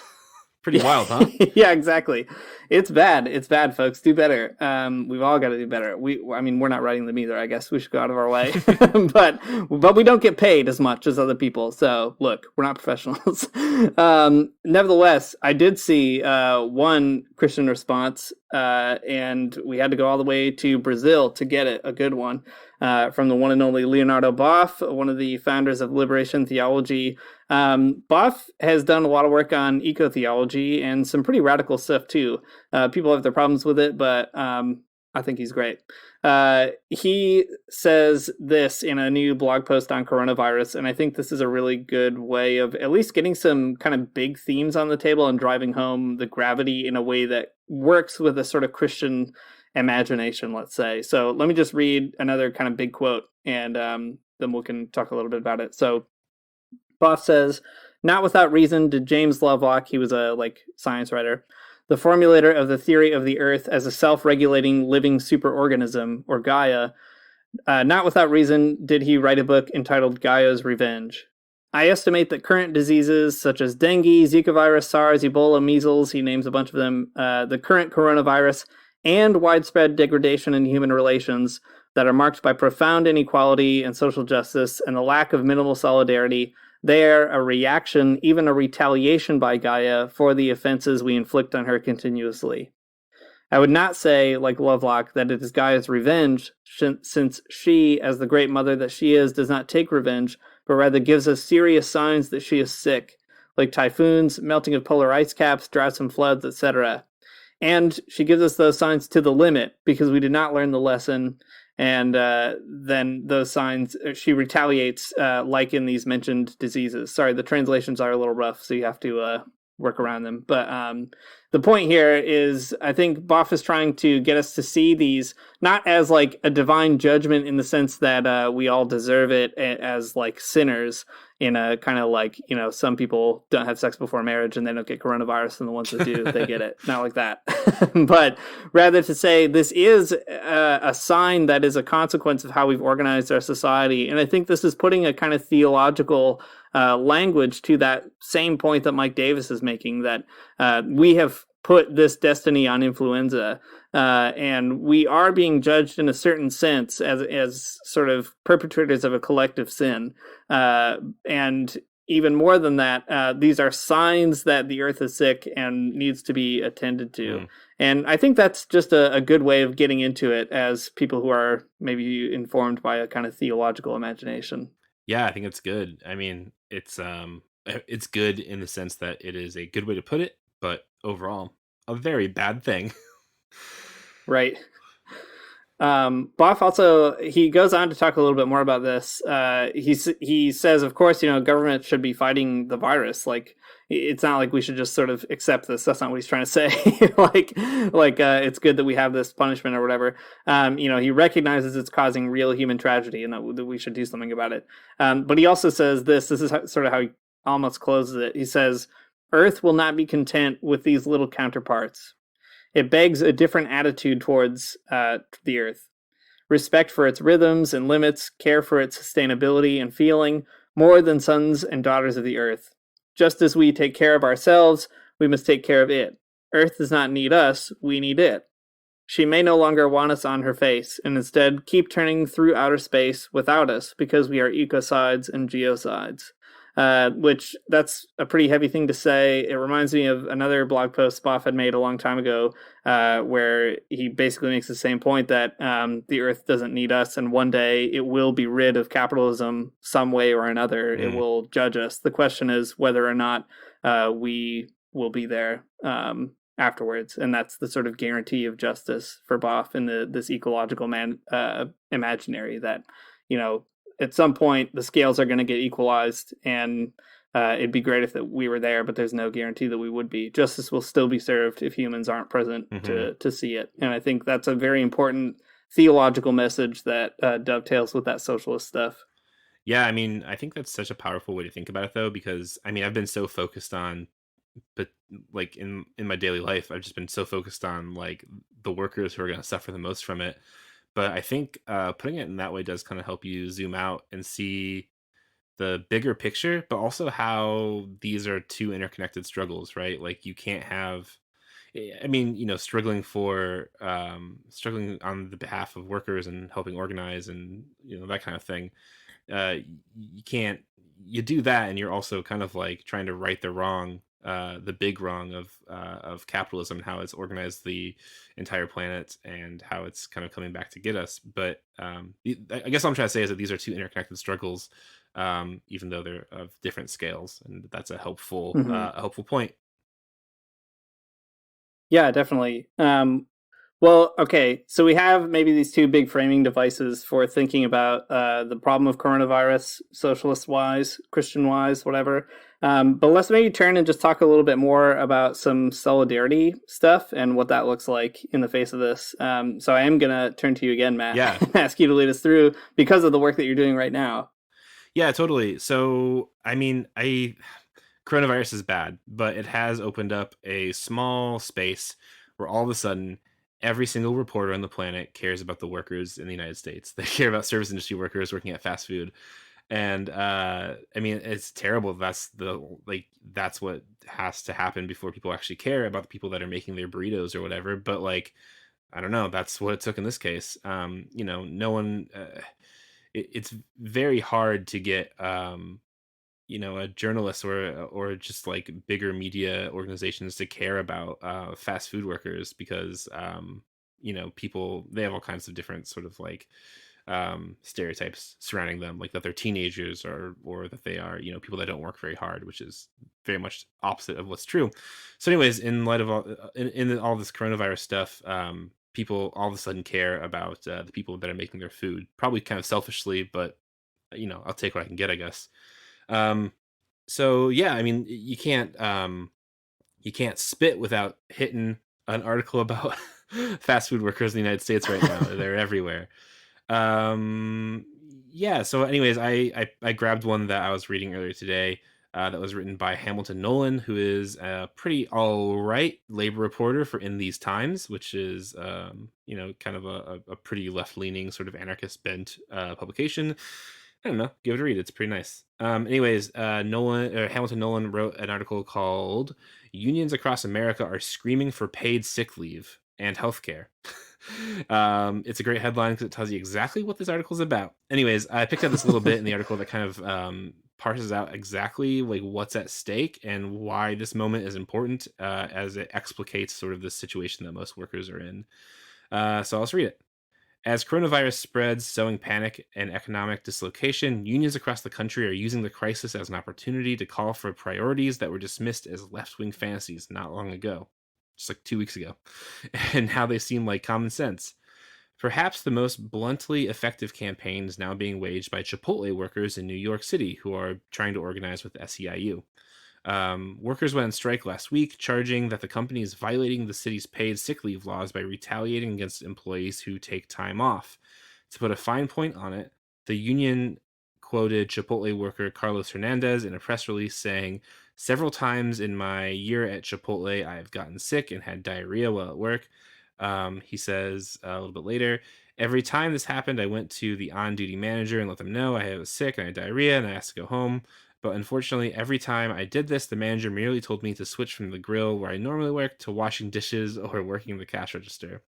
Pretty wild, huh? Yeah, exactly. It's bad. It's bad, folks. Do better. We've all got to do better. I mean, we're not writing them either. I guess we should go out of our way. but we don't get paid as much as other people. So look, we're not professionals. Nevertheless, I did see one Christian response, and we had to go all the way to Brazil to get it, a good one, from the one and only Leonardo Boff, one of the founders of Liberation Theology. Boff has done a lot of work on eco-theology and some pretty radical stuff too. People have their problems with it, but I think he's great. He says this in a new blog post on coronavirus, and I think this is a really good way of at least getting some kind of big themes on the table and driving home the gravity in a way that works with a sort of Christian imagination, let's say. So let me just read another kind of big quote, and then we can talk a little bit about it. So Boff says, "Not without reason did James Lovelock," he was a science writer, "the formulator of the theory of the Earth as a self-regulating living superorganism, or Gaia, not without reason did he write a book entitled Gaia's Revenge. I estimate that current diseases such as dengue, Zika virus, SARS, Ebola, measles," he names a bunch of them, "the current coronavirus, and widespread degradation in human relations that are marked by profound inequality and social justice and the lack of minimal solidarity, they are a reaction, even a retaliation by Gaia for the offenses we inflict on her continuously. I would not say, like Lovelock, that it is Gaia's revenge, since she, as the great mother that she is, does not take revenge, but rather gives us serious signs that she is sick, like typhoons, melting of polar ice caps, droughts and floods, etc. And she gives us those signs to the limit, because we did not learn the lesson. And then those signs, she retaliates like in these mentioned diseases. Sorry, the translations are a little rough, so you have to work around them. But the point here is, I think Boff is trying to get us to see these not as like a divine judgment in the sense that we all deserve it as like sinners, in a kind of like, you know, some people don't have sex before marriage and they don't get coronavirus, and the ones that do, they get it. Not like that. But rather to say this is a sign that is a consequence of how we've organized our society. And I think this is putting a kind of theological language to that same point that Mike Davis is making, that we have put this destiny on influenza, and we are being judged in a certain sense as sort of perpetrators of a collective sin. And even more than that, these are signs that the earth is sick and needs to be attended to. And I think that's just a good way of getting into it as people who are maybe informed by a kind of theological imagination. Yeah, I think it's good. I mean, it's good in the sense that it is a good way to put it, but overall, a very bad thing. Right. Boff also, he goes on to talk a little bit more about this. He says, of course, you know, government should be fighting the virus. Like, it's not like we should just sort of accept this. That's not what he's trying to say. It's good that we have this punishment or whatever. He recognizes it's causing real human tragedy and that we should do something about it. But he also says this is sort of how he almost closes it. He says, Earth will not be content with these little counterparts. It begs a different attitude towards the Earth. Respect for its rhythms and limits, care for its sustainability and feeling, more than sons and daughters of the Earth. Just as we take care of ourselves, we must take care of it. Earth does not need us, we need it. She may no longer want us on her face, and instead keep turning through outer space without us because we are ecocides and geocides. Which that's a pretty heavy thing to say. It reminds me of another blog post Spoff had made a long time ago, where he basically makes the same point that the Earth doesn't need us, and one day it will be rid of capitalism some way or another. It will judge us. The question is whether or not we will be there afterwards, and that's the sort of guarantee of justice for Boff in this ecological imaginary that, at some point the scales are going to get equalized, and it'd be great if that we were there, but there's no guarantee that we would be. Justice will still be served if humans aren't present to see it. And I think that's a very important theological message that dovetails with that socialist stuff. Yeah, I mean, I think that's such a powerful way to think about it, though, because I mean, I've been so focused on, but like in my daily life, I've just been so focused on like the workers who are going to suffer the most from it. But I think putting it in that way does kind of help you zoom out and see the bigger picture, but also how these are two interconnected struggles, right? Like you can't have, I mean, struggling on the behalf of workers and helping organize and, that kind of thing. You do that and you're also kind of like trying to right the wrong, the big wrong of capitalism and how it's organized the entire planet and how it's kind of coming back to get us. But I guess what I'm trying to say is that these are two interconnected struggles, even though they're of different scales, and that's a helpful point. Yeah, definitely. Well, okay, so we have maybe these two big framing devices for thinking about the problem of coronavirus, socialist-wise, Christian-wise, whatever. But let's maybe turn and just talk a little bit more about some solidarity stuff and what that looks like in the face of this. So I am going to turn to you again, Matt, and ask you to lead us through because of the work that you're doing right now. Yeah, totally. So, I mean, coronavirus is bad, but it has opened up a small space where all of a sudden every single reporter on the planet cares about the workers in the United States. They care about service industry workers working at fast food. And I mean, it's terrible. That's what has to happen before people actually care about the people that are making their burritos or whatever. But like, I don't know, that's what it took in this case. No one, it's very hard to get, a journalist or just like bigger media organizations to care about fast food workers because people, they have all kinds of different sort of like stereotypes surrounding them, like that they're teenagers or that they are people that don't work very hard, which is very much opposite of what's true. So anyways, in light of all this coronavirus stuff, people all of a sudden care about the people that are making their food, probably kind of selfishly, but I'll take what I can get, I guess. So yeah, I mean, you can't spit without hitting an article about fast food workers in the United States right now. They're everywhere. Yeah. So anyways, I grabbed one that I was reading earlier today, that was written by Hamilton Nolan, who is a pretty all right labor reporter for In These Times, which is, kind of a pretty left-leaning sort of anarchist bent, publication. I don't know. Give it a read. It's pretty nice. Anyways, Hamilton Nolan wrote an article called "Unions Across America Are Screaming for Paid Sick Leave and Healthcare." It's a great headline because it tells you exactly what this article is about. Anyways, I picked up this little bit in the article that kind of parses out exactly like what's at stake and why this moment is important, as it explicates sort of the situation that most workers are in. So let's read it. As coronavirus spreads, sowing panic and economic dislocation, unions across the country are using the crisis as an opportunity to call for priorities that were dismissed as left-wing fantasies not long ago, just like 2 weeks ago, and how they seem like common sense. Perhaps the most bluntly effective campaign is now being waged by Chipotle workers in New York City who are trying to organize with SEIU. Workers went on strike last week, charging that the company is violating the city's paid sick leave laws by retaliating against employees who take time off. To put a fine point on it, the union quoted Chipotle worker Carlos Hernandez in a press release saying, "Several times in my year at Chipotle, I have gotten sick and had diarrhea while at work." He says a little bit later, "Every time this happened, I went to the on-duty manager and let them know I was sick and I had diarrhea and I asked to go home. But unfortunately, every time I did this, the manager merely told me to switch from the grill where I normally work to washing dishes or working the cash register."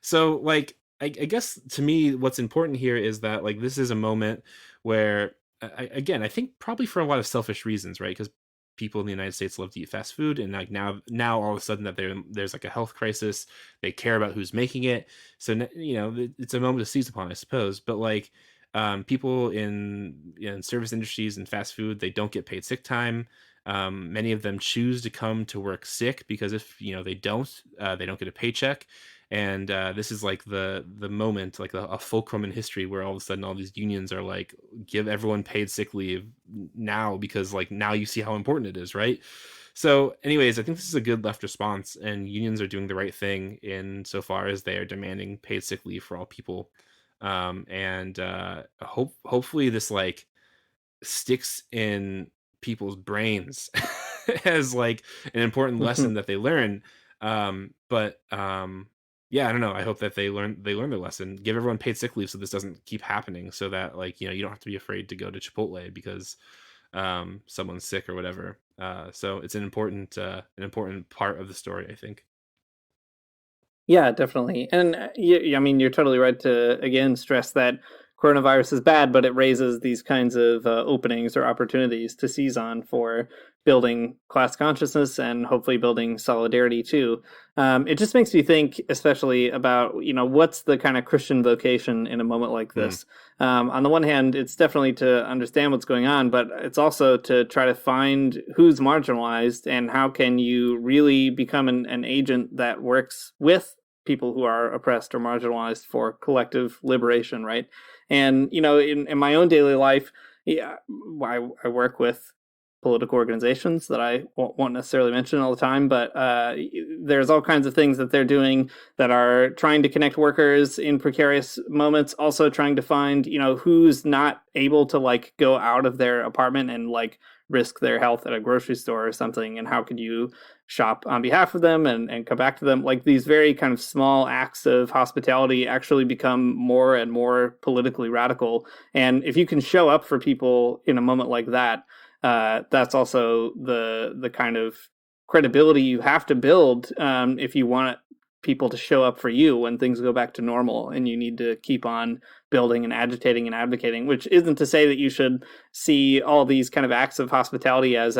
So, like, I guess to me, what's important here is that, like, this is a moment where, again, I think probably for a lot of selfish reasons, right? Because people in the United States love to eat fast food, and like now all of a sudden that there's like a health crisis, they care about who's making it. So it's a moment to seize upon, I suppose. But like, people in service industries and fast food, they don't get paid sick time. Many of them choose to come to work sick because if they don't get a paycheck. And this is like the moment, like a fulcrum in history, where all of a sudden all these unions are like, give everyone paid sick leave now, because like now you see how important it is, right? So anyways, I think this is a good left response, and unions are doing the right thing in so far as they are demanding paid sick leave for all people. And hopefully this like sticks in people's brains as like an important lesson that they learn. But yeah, I don't know. I hope that they learn their lesson. Give everyone paid sick leave so this doesn't keep happening, so that like you don't have to be afraid to go to Chipotle because someone's sick or whatever. So it's an important part of the story, I think. Yeah, definitely. And I mean, you're totally right to, again, stress that coronavirus is bad, but it raises these kinds of openings or opportunities to seize on for building class consciousness and hopefully building solidarity too. It just makes me think, especially about, what's the kind of Christian vocation in a moment like this. On the one hand, it's definitely to understand what's going on, but it's also to try to find who's marginalized and how can you really become an agent that works with people who are oppressed or marginalized for collective liberation, right? And, in my own daily life, yeah, I work with political organizations that I won't necessarily mention all the time, but there's all kinds of things that they're doing that are trying to connect workers in precarious moments, also trying to find, who's not able to like go out of their apartment and like risk their health at a grocery store or something, and how could you shop on behalf of them and come back to them. Like these very kind of small acts of hospitality actually become more and more politically radical. And if you can show up for people in a moment like that, that's also the kind of credibility you have to build if you want people to show up for you when things go back to normal, and you need to keep on building and agitating and advocating, which isn't to say that you should see all these kind of acts of hospitality as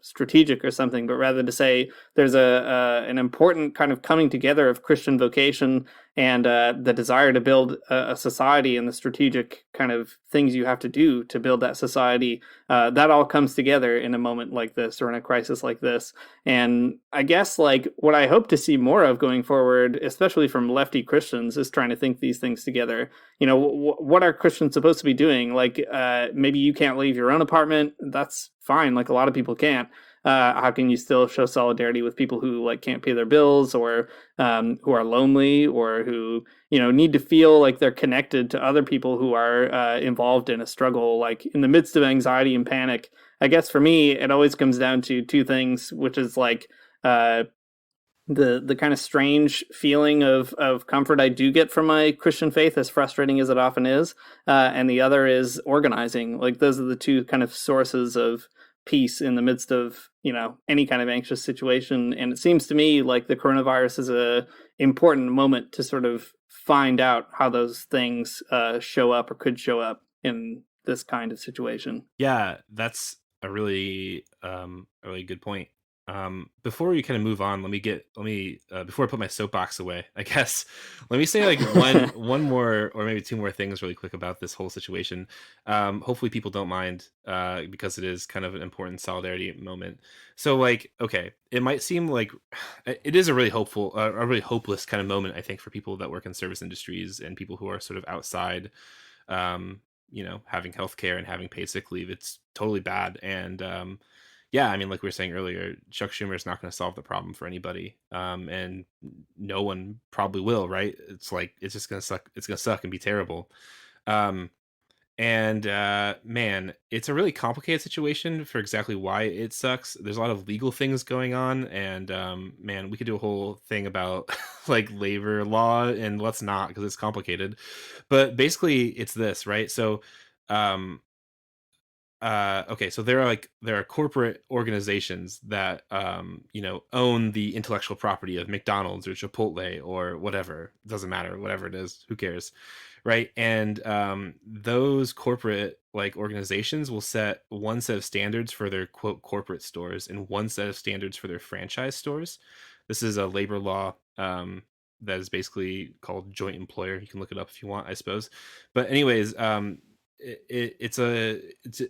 strategic or something, but rather to say there's an important kind of coming together of Christian vocation and the desire to build a society, and the strategic kind of things you have to do to build that society. That all comes together in a moment like this or in a crisis like this. And I guess like what I hope to see more of going forward, especially from lefty Christians, is trying to think these things together. What are Christians supposed to be doing? Like maybe you can't leave your own apartment. That's fine. Like a lot of people can't. How can you still show solidarity with people who like can't pay their bills, or who are lonely, or who need to feel like they're connected to other people who are involved in a struggle, like in the midst of anxiety and panic? I guess for me, it always comes down to two things, which is like the kind of strange feeling of comfort I do get from my Christian faith, as frustrating as it often is, and the other is organizing. Like those are the two kind of sources of peace in the midst of any kind of anxious situation. And it seems to me like the coronavirus is a important moment to sort of find out how those things show up or could show up in this kind of situation. Yeah, that's a really good point. Before we kind of move on, let me before I put my soapbox away, I guess, let me say like one more or maybe two more things really quick about this whole situation. Hopefully people don't mind, because it is kind of an important solidarity moment. So like, okay, it might seem like it is a really hopeless kind of moment, I think, for people that work in service industries and people who are sort of outside, having healthcare and having paid sick leave. It's totally bad. And yeah, I mean, like we were saying earlier, Chuck Schumer is not going to solve the problem for anybody, and no one probably will, right? It's like it's just going to suck. It's going to suck and be terrible. Um, and man, it's a really complicated situation for exactly why it sucks. There's a lot of legal things going on, and man, we could do a whole thing about like labor law, and let's not, because it's complicated. But basically, it's this, right? So. Um, okay, so there are corporate organizations that own the intellectual property of McDonald's or Chipotle or whatever. It doesn't matter, whatever it is, who cares, right? And those corporate like organizations will set one set of standards for their quote corporate stores and one set of standards for their franchise stores. This is a labor law that is basically called joint employer. You can look it up if you want, I suppose. But anyways, it's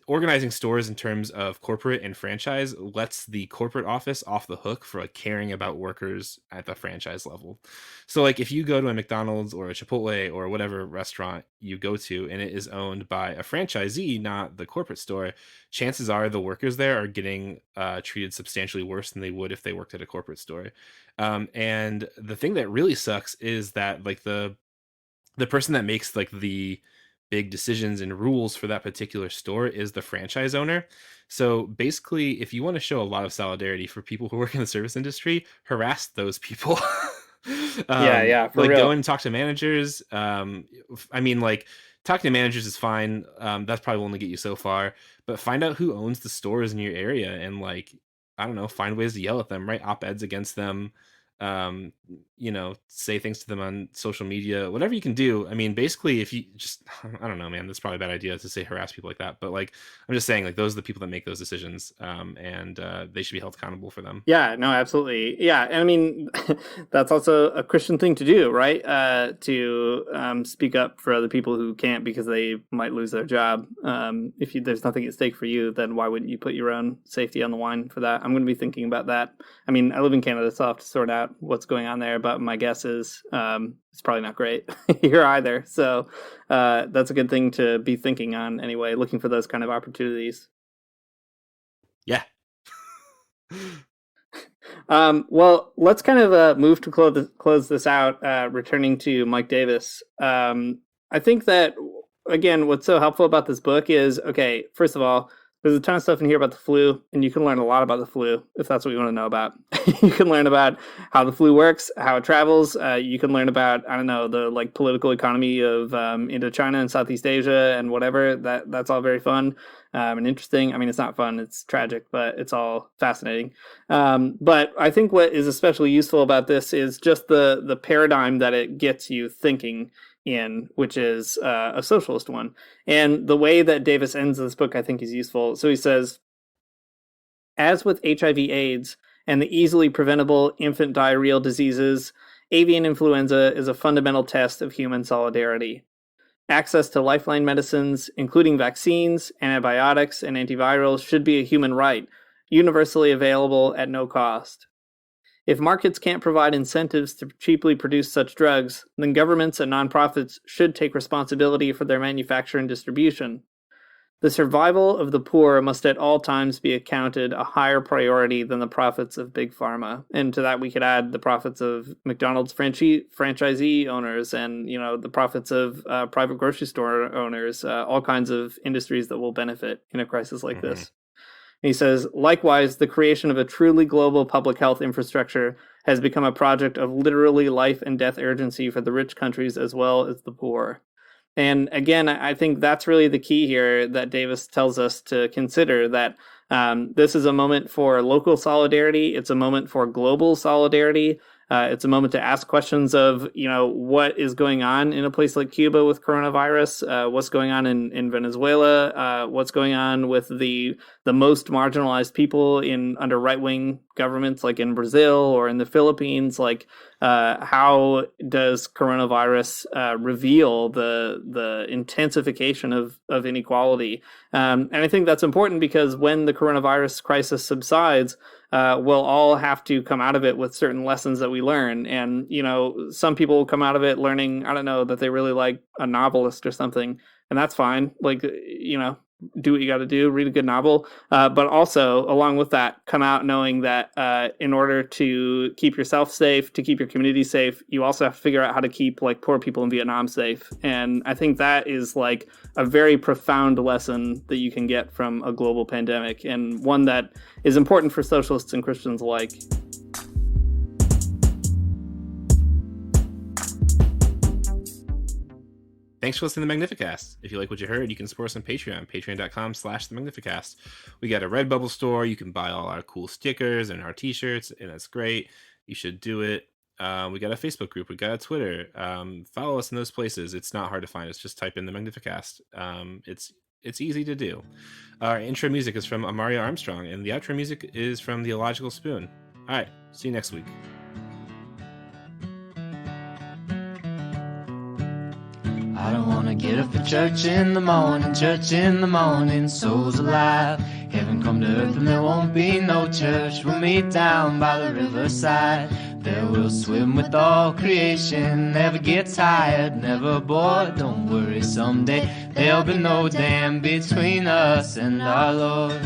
organizing stores in terms of corporate and franchise lets the corporate office off the hook for like caring about workers at the franchise level. So like if you go to a McDonald's or a Chipotle or whatever restaurant you go to and it is owned by a franchisee, not the corporate store, chances are the workers there are getting treated substantially worse than they would if they worked at a corporate store. And the thing that really sucks is that like the person that makes like the big decisions and rules for that particular store is the franchise owner. So basically, if you want to show a lot of solidarity for people who work in the service industry, harass those people. Yeah, for like real. go and talk to managers. I mean, like talking to managers is fine. That's probably only get you so far, but find out who owns the stores in your area and like, I don't know, find ways to yell at them, write op-eds against them. Say things to them on social media, whatever you can do. I mean, basically, if you just, I don't know, man, that's probably a bad idea to say harass people like that. But like, I'm just saying, like, those are the people that make those decisions, and they should be held accountable for them. Yeah, no, absolutely. Yeah, and I mean, that's also a Christian thing to do, right? To speak up for other people who can't because they might lose their job. If there's nothing at stake for you, then why wouldn't you put your own safety on the line for that? I'm going to be thinking about that. I mean, I live in Canada, so I'll have to sort out what's going on there, but my guess is it's probably not great here either. So that's a good thing to be thinking on anyway, looking for those kind of opportunities. Yeah. Well, let's kind of move to close this out, returning to Mike Davis. I think that, again, what's so helpful about this book is, okay, first of all, there's a ton of stuff in here about the flu, and you can learn a lot about the flu if that's what you want to know about. You can learn about how the flu works, how it travels. You can learn about, I don't know, the like political economy of Indochina and Southeast Asia and whatever. That's all very fun and interesting. I mean, it's not fun; it's tragic, but it's all fascinating. But I think what is especially useful about this is just the paradigm that it gets you thinking in, which is a socialist one. And the way that Davis ends this book, I think, is useful. So he says, as with HIV/AIDS and the easily preventable infant diarrheal diseases, avian influenza is a fundamental test of human solidarity. Access to lifeline medicines, including vaccines, antibiotics, and antivirals, should be a human right, universally available at no cost. If markets can't provide incentives to cheaply produce such drugs, then governments and nonprofits should take responsibility for their manufacture and distribution. The survival of the poor must at all times be accounted a higher priority than the profits of big pharma. And to that we could add the profits of McDonald's franchisee owners and, the profits of private grocery store owners, all kinds of industries that will benefit in a crisis like this. He says, likewise, the creation of a truly global public health infrastructure has become a project of literally life and death urgency for the rich countries as well as the poor. And again, I think that's really the key here that Davis tells us to consider, that this is a moment for local solidarity. It's a moment for global solidarity. It's a moment to ask questions of, what is going on in a place like Cuba with coronavirus, what's going on in Venezuela, what's going on with the most marginalized people under right-wing governments like in Brazil or in the Philippines. Like, how does coronavirus reveal the intensification of inequality? And I think that's important because when the coronavirus crisis subsides, we'll all have to come out of it with certain lessons that we learn. And, some people will come out of it learning, I don't know, that they really like a novelist or something. And that's fine. Like, do what you got to do, read a good novel, but also along with that, come out knowing that in order to keep yourself safe, to keep your community safe, you also have to figure out how to keep like poor people in Vietnam safe. And I think that is like a very profound lesson that you can get from a global pandemic, and one that is important for socialists and Christians alike. Thanks for listening to the Magnificast. If you like what you heard, you can support us on Patreon, patreon.com/themagnificast. We got a Redbubble store. You can buy all our cool stickers and our t-shirts, and that's great. You should do it. We got a Facebook group. We got a Twitter. Follow us in those places. It's not hard to find us. Just type in the Magnificast. It's easy to do. Our intro music is from Amaria Armstrong, and the outro music is from The Illogical Spoon. All right. See you next week. I don't wanna get up for church in the morning, souls alive. Heaven come to earth and there won't be no church. We'll meet down by the riverside. There we'll swim with all creation. Never get tired, never bored. Don't worry, someday there'll be no dam between us and our Lord.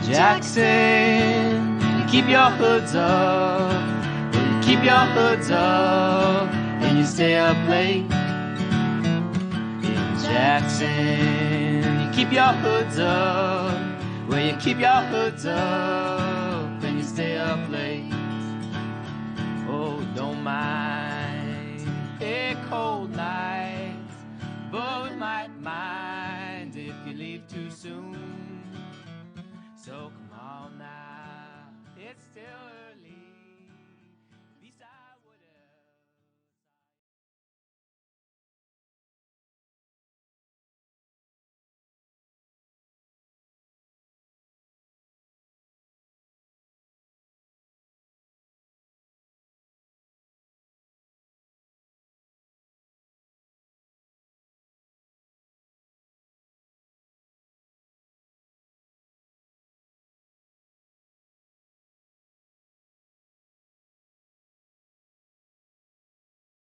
Jackson, keep your hoods up. Keep your hoods up and you stay up late. In Jackson, you keep your hoods up. Well, you keep your hoods up.